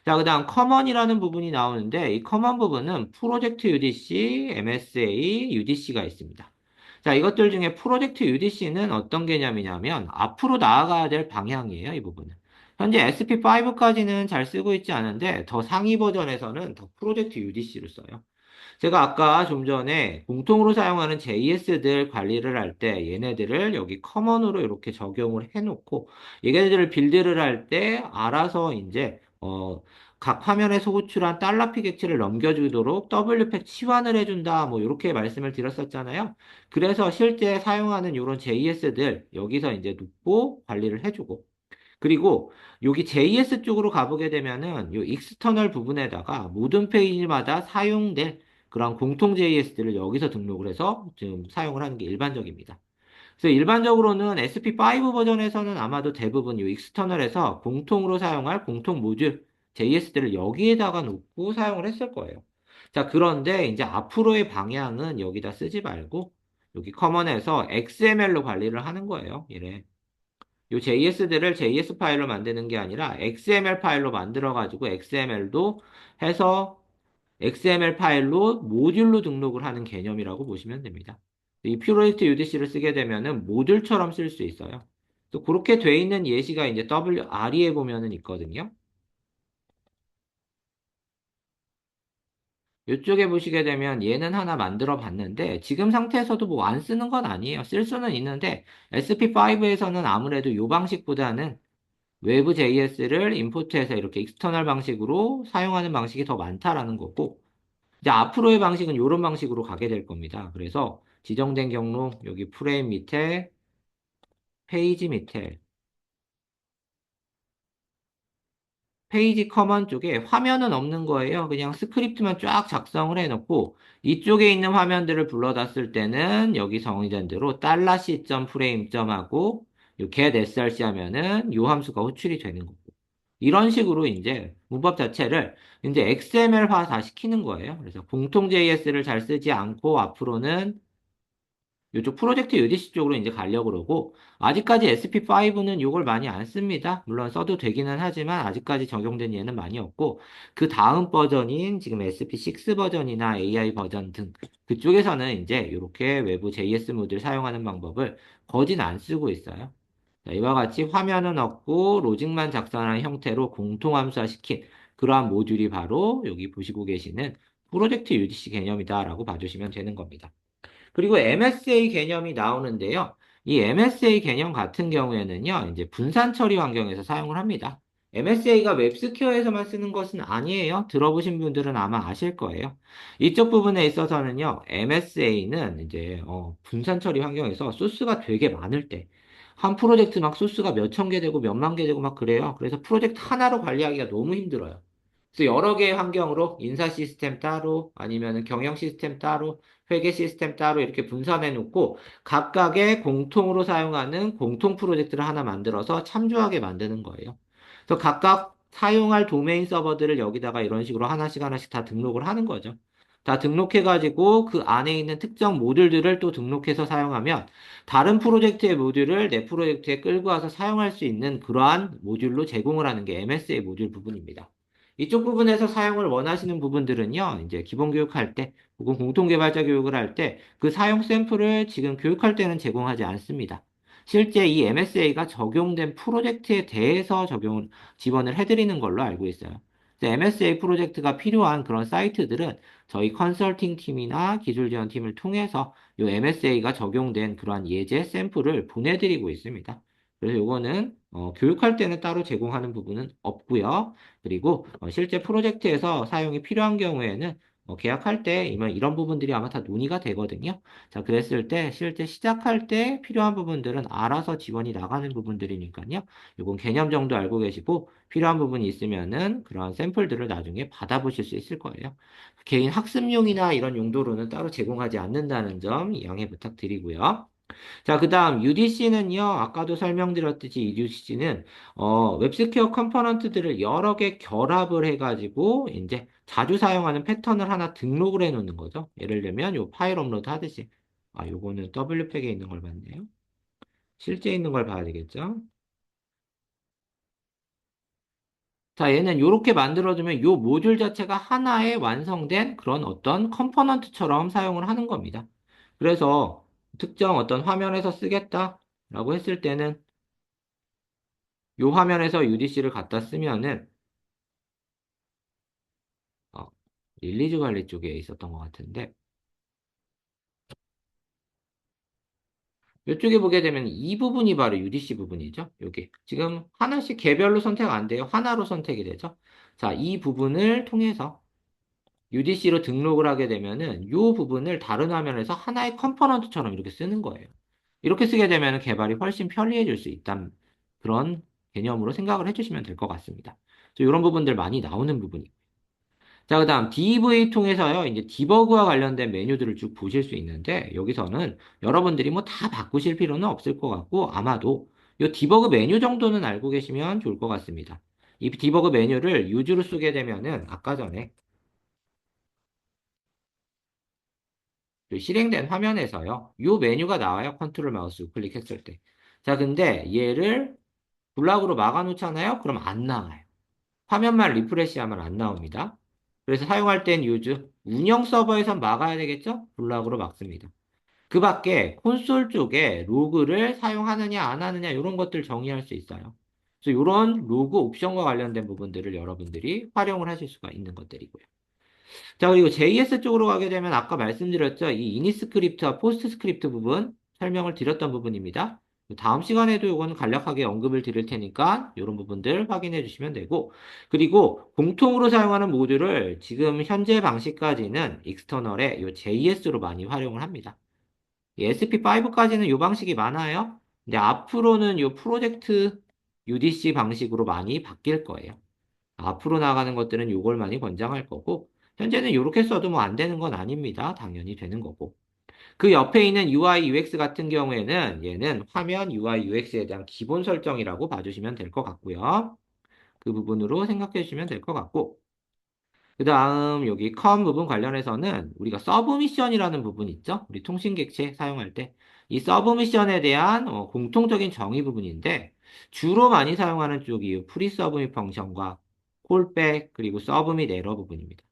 자, 그 다음 커먼이라는 부분이 나오는데, 이 커먼 부분은 프로젝트 UDC, MSA, UDC가 있습니다. 자, 이것들 중에 프로젝트 UDC는 어떤 개념이냐면, 앞으로 나아가야 될 방향이에요, 이 부분은. 현재 SP5까지는 잘 쓰고 있지 않은데 더 상위 버전에서는 더 프로젝트 UDC를 써요. 제가 아까 좀 전에 공통으로 사용하는 JS들 관리를 할 때 얘네들을 여기 커먼으로 이렇게 적용을 해놓고 얘네들을 빌드를 할 때 알아서 이제 각 화면에서 호출한 달러 피게치를 넘겨주도록 W팩 치환을 해준다 뭐 이렇게 말씀을 드렸었잖아요. 그래서 실제 사용하는 이런 JS들 여기서 이제 놓고 관리를 해주고 그리고 여기 JS 쪽으로 가보게 되면은 이 익스터널 부분에다가 모든 페이지마다 사용될 그런 공통 JS들을 여기서 등록을 해서 지금 사용을 하는 게 일반적입니다. 그래서 일반적으로는 SP5 버전에서는 아마도 대부분 이 익스터널에서 공통으로 사용할 공통 모듈 JS들을 여기에다가 놓고 사용을 했을 거예요. 자, 그런데 이제 앞으로의 방향은 여기다 쓰지 말고 여기 커먼에서 XML로 관리를 하는 거예요. 이래. 요 JS들을 JS 파일로 만드는 게 아니라 XML 파일로 만들어가지고 XML도 해서 XML 파일로 모듈로 등록을 하는 개념이라고 보시면 됩니다. 이 프로젝트 UDC를 쓰게 되면은 모듈처럼 쓸 수 있어요. 또 그렇게 돼 있는 예시가 이제 WRE에 보면은 있거든요. 이쪽에 보시게 되면 얘는 하나 만들어 봤는데 지금 상태에서도 뭐 안 쓰는 건 아니에요. 쓸 수는 있는데 SP5에서는 아무래도 이 방식보다는 외부 JS를 임포트해서 이렇게 익스터널 방식으로 사용하는 방식이 더 많다라는 거고, 이제 앞으로의 방식은 이런 방식으로 가게 될 겁니다. 그래서 지정된 경로, 여기 프레임 밑에, 페이지 밑에, 페이지 커먼 쪽에 화면은 없는 거예요. 그냥 스크립트만 쫙 작성을 해놓고, 이쪽에 있는 화면들을 불러다 쓸 때는 여기 정의된 대로 달러 $C.프레임점하고, 요 get src 하면은 요 함수가 호출이 되는 거고. 이런 식으로 이제 문법 자체를 이제 XML화 다 시키는 거예요. 그래서 공통 JS를 잘 쓰지 않고 앞으로는 이쪽 프로젝트 UDC 쪽으로 이제 가려고 그러고 아직까지 SP5는 이걸 많이 안 씁니다. 물론 써도 되기는 하지만 아직까지 적용된 예는 많이 없고 그 다음 버전인 지금 SP6 버전이나 AI 버전 등 그쪽에서는 이제 이렇게 외부 JS 모듈 사용하는 방법을 거진 안 쓰고 있어요. 자, 이와 같이 화면은 없고 로직만 작성하는 형태로 공통함수화시킨 그러한 모듈이 바로 여기 보시고 계시는 프로젝트 UDC 개념이다라고 봐주시면 되는 겁니다. 그리고 MSA 개념이 나오는데요. 이 MSA 개념 같은 경우에는요, 이제 분산 처리 환경에서 사용을 합니다. MSA가 웹스퀘어에서만 쓰는 것은 아니에요. 들어보신 분들은 아마 아실 거예요. 이쪽 부분에 있어서는요, MSA는 이제 분산 처리 환경에서 소스가 되게 많을 때, 한 프로젝트 막 소스가 몇 천 개 되고 몇 만 개 되고 막 그래요. 그래서 프로젝트 하나로 관리하기가 너무 힘들어요. 그래서 여러 개의 환경으로 인사 시스템 따로, 아니면 경영 시스템 따로, 회계 시스템 따로 이렇게 분산해 놓고 각각의 공통으로 사용하는 공통 프로젝트를 하나 만들어서 참조하게 만드는 거예요. 그래서 각각 사용할 도메인 서버들을 여기다가 이런 식으로 하나씩 하나씩 다 등록을 하는 거죠. 다 등록해가지고 그 안에 있는 특정 모듈들을 또 등록해서 사용하면 다른 프로젝트의 모듈을 내 프로젝트에 끌고 와서 사용할 수 있는 그러한 모듈로 제공을 하는 게 MSA 모듈 부분입니다. 이쪽 부분에서 사용을 원하시는 부분들은요, 이제 기본 교육할 때, 혹은 공통개발자 교육을 할 때, 그 사용 샘플을 지금 교육할 때는 제공하지 않습니다. 실제 이 MSA가 적용된 프로젝트에 대해서 지원을 해드리는 걸로 알고 있어요. MSA 프로젝트가 필요한 그런 사이트들은 저희 컨설팅 팀이나 기술 지원 팀을 통해서 이 MSA가 적용된 그러한 예제 샘플을 보내드리고 있습니다. 그래서 요거는 교육할 때는 따로 제공하는 부분은 없고요. 그리고 실제 프로젝트에서 사용이 필요한 경우에는 계약할 때 이런 부분들이 아마 다 논의가 되거든요. 자, 그랬을 때 실제 시작할 때 필요한 부분들은 알아서 지원이 나가는 부분들이니까요. 이건 개념 정도 알고 계시고 필요한 부분이 있으면은 그런 샘플들을 나중에 받아보실 수 있을 거예요. 개인 학습용이나 이런 용도로는 따로 제공하지 않는다는 점 양해 부탁드리고요. 자, 그 다음 UDC는요, 아까도 설명드렸듯이 이 UDC는 웹스퀘어 컴포넌트들을 여러 개 결합을 해가지고 이제 자주 사용하는 패턴을 하나 등록을 해놓는 거죠. 예를 들면 요 파일 업로드 하듯이 요거는 W팩에 있는 걸 봤네요. 실제 있는 걸 봐야 되겠죠. 자, 얘는 이렇게 만들어주면 요 모듈 자체가 하나의 완성된 그런 어떤 컴포넌트처럼 사용을 하는 겁니다. 그래서 특정 어떤 화면에서 쓰겠다라고 했을 때는 요 화면에서 UDC를 갖다 쓰면은, 어, 릴리즈 관리 쪽에 있었던 것 같은데, 이쪽에 보게 되면 이 부분이 바로 UDC 부분이죠. 요게. 지금 하나씩 개별로 선택 안 돼요. 하나로 선택이 되죠. 자, 이 부분을 통해서 UDC로 등록을 하게 되면은 이 부분을 다른 화면에서 하나의 컴포넌트처럼 이렇게 쓰는 거예요. 이렇게 쓰게 되면 개발이 훨씬 편리해질 수 있다는 그런 개념으로 생각을 해주시면 될 것 같습니다. 이런 부분들 많이 나오는 부분이. 자, 그 다음 DV 통해서요, 이제 디버그와 관련된 메뉴들을 쭉 보실 수 있는데, 여기서는 여러분들이 뭐 다 바꾸실 필요는 없을 것 같고, 아마도 이 디버그 메뉴 정도는 알고 계시면 좋을 것 같습니다. 이 디버그 메뉴를 유주로 쓰게 되면은, 아까 전에 그 실행된 화면에서요, 이 메뉴가 나와요. 컨트롤 마우스 클릭했을 때. 자, 근데 얘를 블락으로 막아놓잖아요? 그럼 안 나와요. 화면만 리프레시하면 안 나옵니다. 그래서 사용할 땐 유즈, 운영 서버에선 막아야 되겠죠? 블락으로 막습니다. 그 밖에 콘솔 쪽에 로그를 사용하느냐 안 하느냐 이런 것들 정의할 수 있어요. 그래서 이런 로그 옵션과 관련된 부분들을 여러분들이 활용을 하실 수가 있는 것들이고요. 자, 그리고 JS 쪽으로 가게 되면 아까 말씀드렸죠. 이 이니스크립트와 포스트스크립트 부분 설명을 드렸던 부분입니다. 다음 시간에도 이건 간략하게 언급을 드릴 테니까 이런 부분들 확인해 주시면 되고 그리고 공통으로 사용하는 모듈을 지금 현재 방식까지는 익스터널에 이 JS로 많이 활용을 합니다. SP5까지는 이 방식이 많아요. 근데 앞으로는 이 프로젝트 UDC 방식으로 많이 바뀔 거예요. 앞으로 나가는 것들은 이걸 많이 권장할 거고, 현재는 이렇게 써도 뭐 안 되는 건 아닙니다. 당연히 되는 거고. 그 옆에 있는 UI, UX 같은 경우에는 얘는 화면 UI, UX에 대한 기본 설정이라고 봐주시면 될 것 같고요. 그 부분으로 생각해 주시면 될 것 같고, 그 다음 여기 컴 부분 관련해서는 우리가 서브 미션이라는 부분 있죠? 우리 통신객체 사용할 때. 이 서브 미션에 대한 공통적인 정의 부분인데 주로 많이 사용하는 쪽이 프리 서브밋 펑션과 콜백 그리고 서브밋 에러 부분입니다.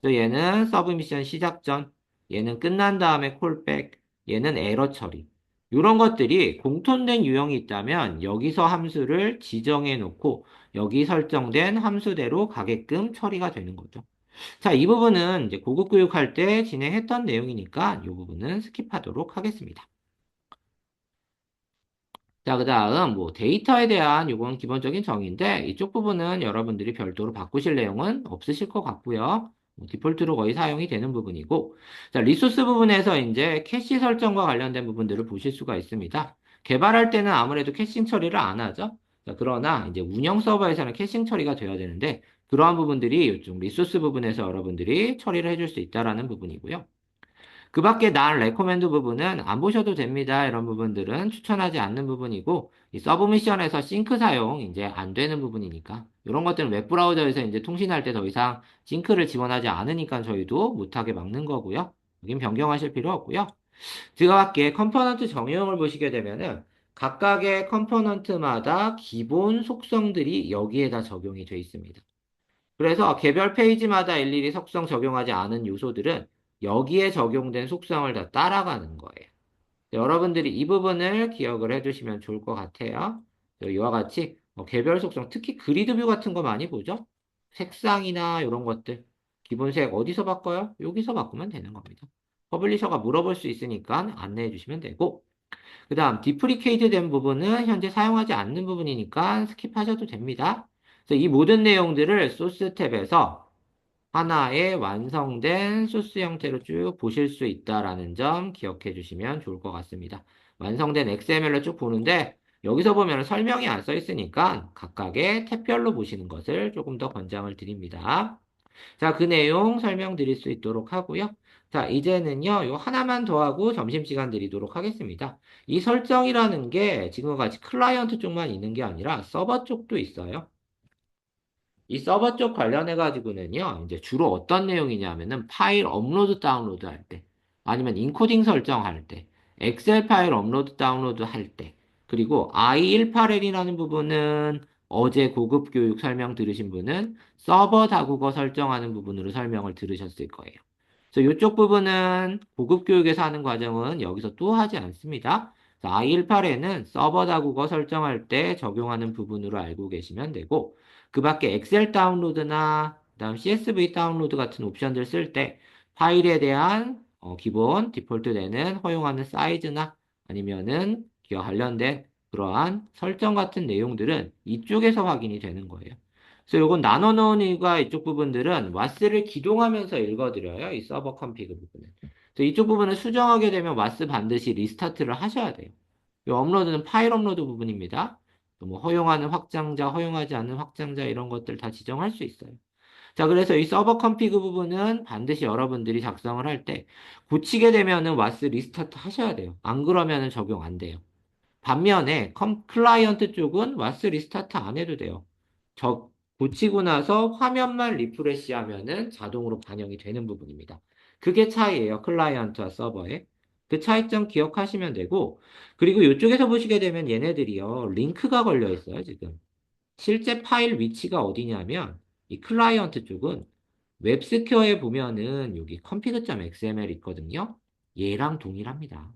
그래서 얘는 서브 미션 시작 전, 얘는 끝난 다음에 콜백, 얘는 에러 처리. 이런 것들이 공통된 유형이 있다면 여기서 함수를 지정해 놓고 여기 설정된 함수대로 가게끔 처리가 되는 거죠. 자, 이 부분은 이제 고급 교육할 때 진행했던 내용이니까 이 부분은 스킵하도록 하겠습니다. 자, 그 다음, 뭐, 데이터에 대한 이건 기본적인 정의인데, 이쪽 부분은 여러분들이 별도로 바꾸실 내용은 없으실 것 같고요. 디폴트로 거의 사용이 되는 부분이고, 자, 리소스 부분에서 이제 캐시 설정과 관련된 부분들을 보실 수가 있습니다. 개발할 때는 아무래도 캐싱 처리를 안 하죠. 자, 그러나 이제 운영 서버에서는 캐싱 처리가 되어야 되는데, 그러한 부분들이 이쪽 리소스 부분에서 여러분들이 처리를 해줄 수 있다라는 부분이고요. 그 밖에 난 레코멘드 부분은 안 보셔도 됩니다. 이런 부분들은 추천하지 않는 부분이고, 이 서브미션에서 싱크 사용 이제 안 되는 부분이니까, 이런 것들은 웹브라우저에서 이제 통신할 때 더 이상 싱크를 지원하지 않으니까 저희도 못하게 막는 거고요. 여긴 변경하실 필요 없고요. 그 밖에 컴포넌트 정의형을 보시게 되면은, 각각의 컴포넌트마다 기본 속성들이 여기에다 적용이 되어 있습니다. 그래서 개별 페이지마다 일일이 속성 적용하지 않은 요소들은 여기에 적용된 속성을 다 따라가는 거예요. 여러분들이 이 부분을 기억을 해두시면 좋을 것 같아요. 이와 같이 개별 속성, 특히 그리드 뷰 같은 거 많이 보죠? 색상이나 이런 것들. 기본 색 어디서 바꿔요? 여기서 바꾸면 되는 겁니다. 퍼블리셔가 물어볼 수 있으니까 안내해 주시면 되고, 그 다음, 디프리케이트 된 부분은 현재 사용하지 않는 부분이니까 스킵하셔도 됩니다. 그래서 이 모든 내용들을 소스 탭에서 하나의 완성된 소스 형태로 쭉 보실 수 있다라는 점 기억해 주시면 좋을 것 같습니다. 완성된 XML로 쭉 보는데 여기서 보면 설명이 안 써 있으니까 각각의 탭별로 보시는 것을 조금 더 권장을 드립니다. 자, 그 내용 설명드릴 수 있도록 하고요. 자, 이제는요, 요 하나만 더 하고 점심시간 드리도록 하겠습니다. 이 설정이라는 게 지금과 같이 클라이언트 쪽만 있는 게 아니라 서버 쪽도 있어요. 이 서버 쪽 관련해가지고는요, 이제 주로 어떤 내용이냐면은 파일 업로드 다운로드 할 때, 아니면 인코딩 설정할 때, 엑셀 파일 업로드 다운로드 할 때, 그리고 I18L이라는 부분은 어제 고급 교육 설명 들으신 분은 서버 다국어 설정하는 부분으로 설명을 들으셨을 거예요. 그래서 이쪽 부분은 고급 교육에서 하는 과정은 여기서 또 하지 않습니다. I18에는 서버 다국어 설정할 때 적용하는 부분으로 알고 계시면 되고, 그 밖에 엑셀 다운로드나 그다음 CSV 다운로드 같은 옵션들 쓸 때 파일에 대한 기본 디폴트 되는 허용하는 사이즈나 아니면은 기와 관련된 그러한 설정 같은 내용들은 이쪽에서 확인이 되는 거예요. 그래서 요건 나눠놓은 이유가 이쪽 부분들은 와스를 기동하면서 읽어드려요. 이 서버 컴피그 부분은. 그래서 이쪽 부분을 수정하게 되면 와스 반드시 리스타트를 하셔야 돼요. 이 업로드는 파일 업로드 부분입니다. 뭐 허용하는 확장자, 허용하지 않는 확장자 이런 것들 다 지정할 수 있어요. 자, 그래서 이 서버 컴피그 부분은 반드시 여러분들이 작성을 할 때 고치게 되면은 와스 리스타트 하셔야 돼요. 안 그러면은 적용 안 돼요. 반면에 클라이언트 쪽은 와스 리스타트 안 해도 돼요. 고치고 나서 화면만 리프레시 하면은 자동으로 반영이 되는 부분입니다. 그게 차이예요. 클라이언트와 서버의. 그 차이점 기억하시면 되고, 그리고 이쪽에서 보시게 되면 얘네들이요. 링크가 걸려 있어요, 지금. 실제 파일 위치가 어디냐면, 이 클라이언트 쪽은 웹스퀘어에 보면은 여기 config.xml 있거든요. 얘랑 동일합니다.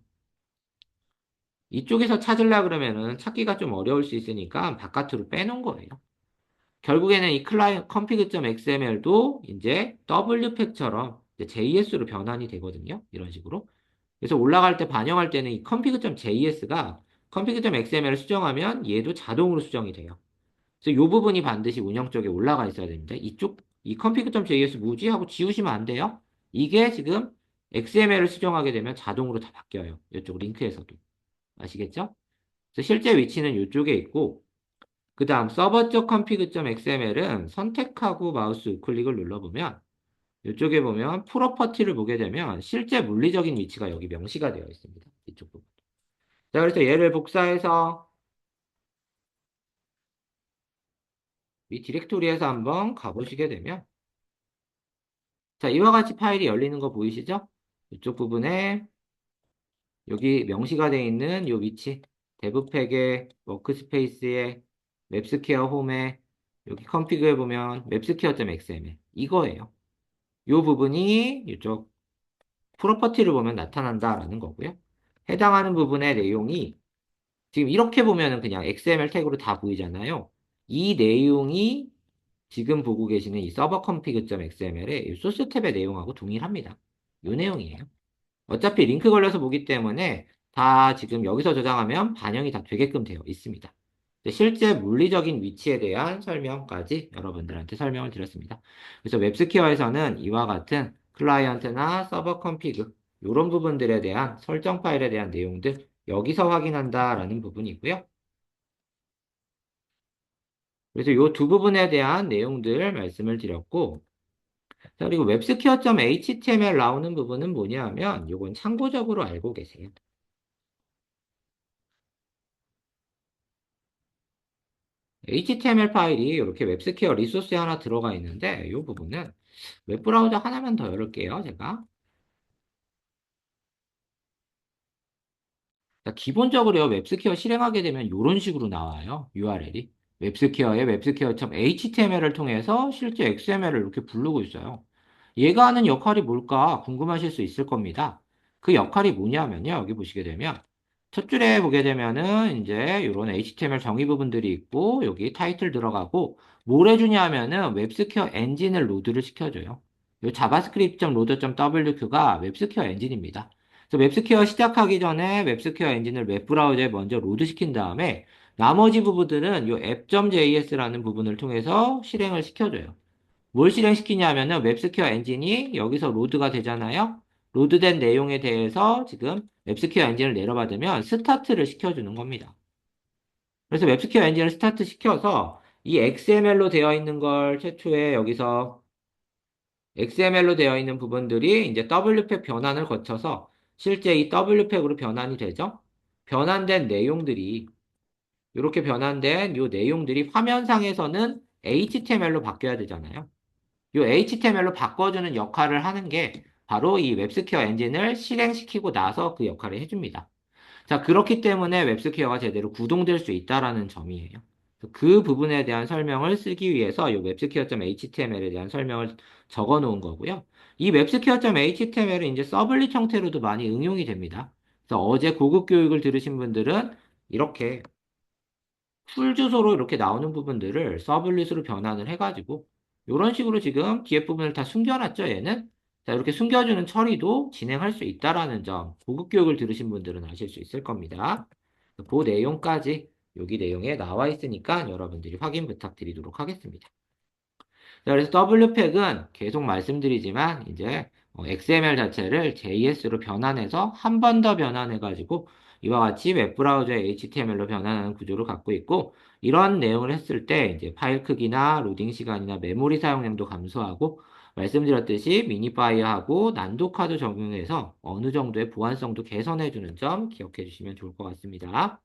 이쪽에서 찾으려 그러면은 찾기가 좀 어려울 수 있으니까 바깥으로 빼놓은 거예요. 결국에는 이 클라이언트 config.xml도 이제 w팩처럼 JS로 변환이 되거든요. 이런 식으로. 그래서 올라갈 때 반영할 때는 이 config.js가 config.xml을 수정하면 얘도 자동으로 수정이 돼요. 그래서 이 부분이 반드시 운영 쪽에 올라가 있어야 됩니다. 이 config.js 뭐지? 하고 지우시면 안 돼요. 이게 지금 XML을 수정하게 되면 자동으로 다 바뀌어요. 이쪽 링크에서도. 아시겠죠? 그래서 실제 위치는 이쪽에 있고, 그 다음 서버 쪽 config.xml은 선택하고 마우스 우클릭을 눌러보면, 이쪽에 보면 프로퍼티를 보게 되면 실제 물리적인 위치가 여기 명시가 되어 있습니다. 이쪽 부분. 자, 그래서 얘를 복사해서 이 디렉토리에서 한번 가보시게 되면, 자, 이와 같이 파일이 열리는 거 보이시죠? 이쪽 부분에 여기 명시가 되어 있는 이 위치, 데브팩에, 워크스페이스에, 맵스퀘어 홈에, 여기 컨피그에 보면 맵스퀘어.xml 이거예요. 이 부분이 이쪽 프로퍼티를 보면 나타난다라는 거고요. 해당하는 부분의 내용이 지금 이렇게 보면은 그냥 XML 태그로 다 보이잖아요. 이 내용이 지금 보고 계시는 이 서버 config.xml의 소스 탭의 내용하고 동일합니다. 이 내용이에요. 어차피 링크 걸려서 보기 때문에 다 지금 여기서 저장하면 반영이 다 되게끔 되어 있습니다. 실제 물리적인 위치에 대한 설명까지 여러분들한테 설명을 드렸습니다. 그래서 웹스퀘어에서는 이와 같은 클라이언트나 서버 컨피그 이런 부분들에 대한 설정 파일에 대한 내용들 여기서 확인한다라는 부분이고요. 그래서 이 두 부분에 대한 내용들 말씀을 드렸고, 자, 그리고 웹스퀘어.html 나오는 부분은 뭐냐면 이건 참고적으로 알고 계세요. HTML 파일이 이렇게 웹스퀘어 리소스에 하나 들어가 있는데 이 부분은 웹브라우저 하나만 더 열을게요, 제가. 자, 기본적으로 웹스퀘어 실행하게 되면 이런 식으로 나와요, URL이. 웹스퀘어에 웹스퀘어.html을 통해서 실제 XML을 이렇게 부르고 있어요. 얘가 하는 역할이 뭘까 궁금하실 수 있을 겁니다. 그 역할이 뭐냐면요, 여기 보시게 되면 첫 줄에 보게 되면은 이제 이런 HTML 정의 부분들이 있고 여기 타이틀 들어가고 뭘 해주냐면은 웹스퀘어 엔진을 로드를 시켜줘요. 이 자바스크립트.loader.wq가 웹스퀘어 엔진입니다. 그래서 웹스퀘어 시작하기 전에 웹스퀘어 엔진을 웹브라우저에 먼저 로드 시킨 다음에 나머지 부분들은 이 app.js라는 부분을 통해서 실행을 시켜줘요. 뭘 실행시키냐면은 웹스퀘어 엔진이 여기서 로드가 되잖아요. 로드된 내용에 대해서 지금 웹스퀘어 엔진을 내려받으면 스타트를 시켜주는 겁니다. 그래서 웹스퀘어 엔진을 스타트 시켜서 이 XML로 되어 있는 걸 최초에 여기서 XML로 되어 있는 부분들이 이제 WPEG 변환을 거쳐서 실제 이 WPEG으로 변환이 되죠. 변환된 내용들이 이렇게 변환된 이 내용들이 화면상에서는 HTML로 바뀌어야 되잖아요. 이 HTML로 바꿔주는 역할을 하는 게 바로 이 웹스퀘어 엔진을 실행시키고 나서 그 역할을 해줍니다. 자, 그렇기 때문에 웹스퀘어가 제대로 구동될 수 있다라는 점이에요. 그 부분에 대한 설명을 쓰기 위해서 이 웹스퀘어.html에 대한 설명을 적어 놓은 거고요. 이 웹스퀘어.html은 이제 서블릿 형태로도 많이 응용이 됩니다. 그래서 어제 고급 교육을 들으신 분들은 이렇게 풀 주소로 이렇게 나오는 부분들을 서블릿으로 변환을 해가지고 이런 식으로 지금 뒤에 부분을 다 숨겨놨죠, 얘는. 자, 이렇게 숨겨주는 처리도 진행할 수 있다라는 점, 고급 교육을 들으신 분들은 아실 수 있을 겁니다. 그 내용까지 여기 내용에 나와 있으니까 여러분들이 확인 부탁드리도록 하겠습니다. 자, 그래서 W팩은 계속 말씀드리지만 이제 XML 자체를 JS로 변환해서 한 번 더 변환해가지고 이와 같이 웹브라우저의 HTML로 변환하는 구조를 갖고 있고 이런 내용을 했을 때 이제 파일 크기나 로딩 시간이나 메모리 사용량도 감소하고 말씀드렸듯이 미니파이어하고 난도 카드 적용해서 어느 정도의 보안성도 개선해주는 점 기억해 주시면 좋을 것 같습니다.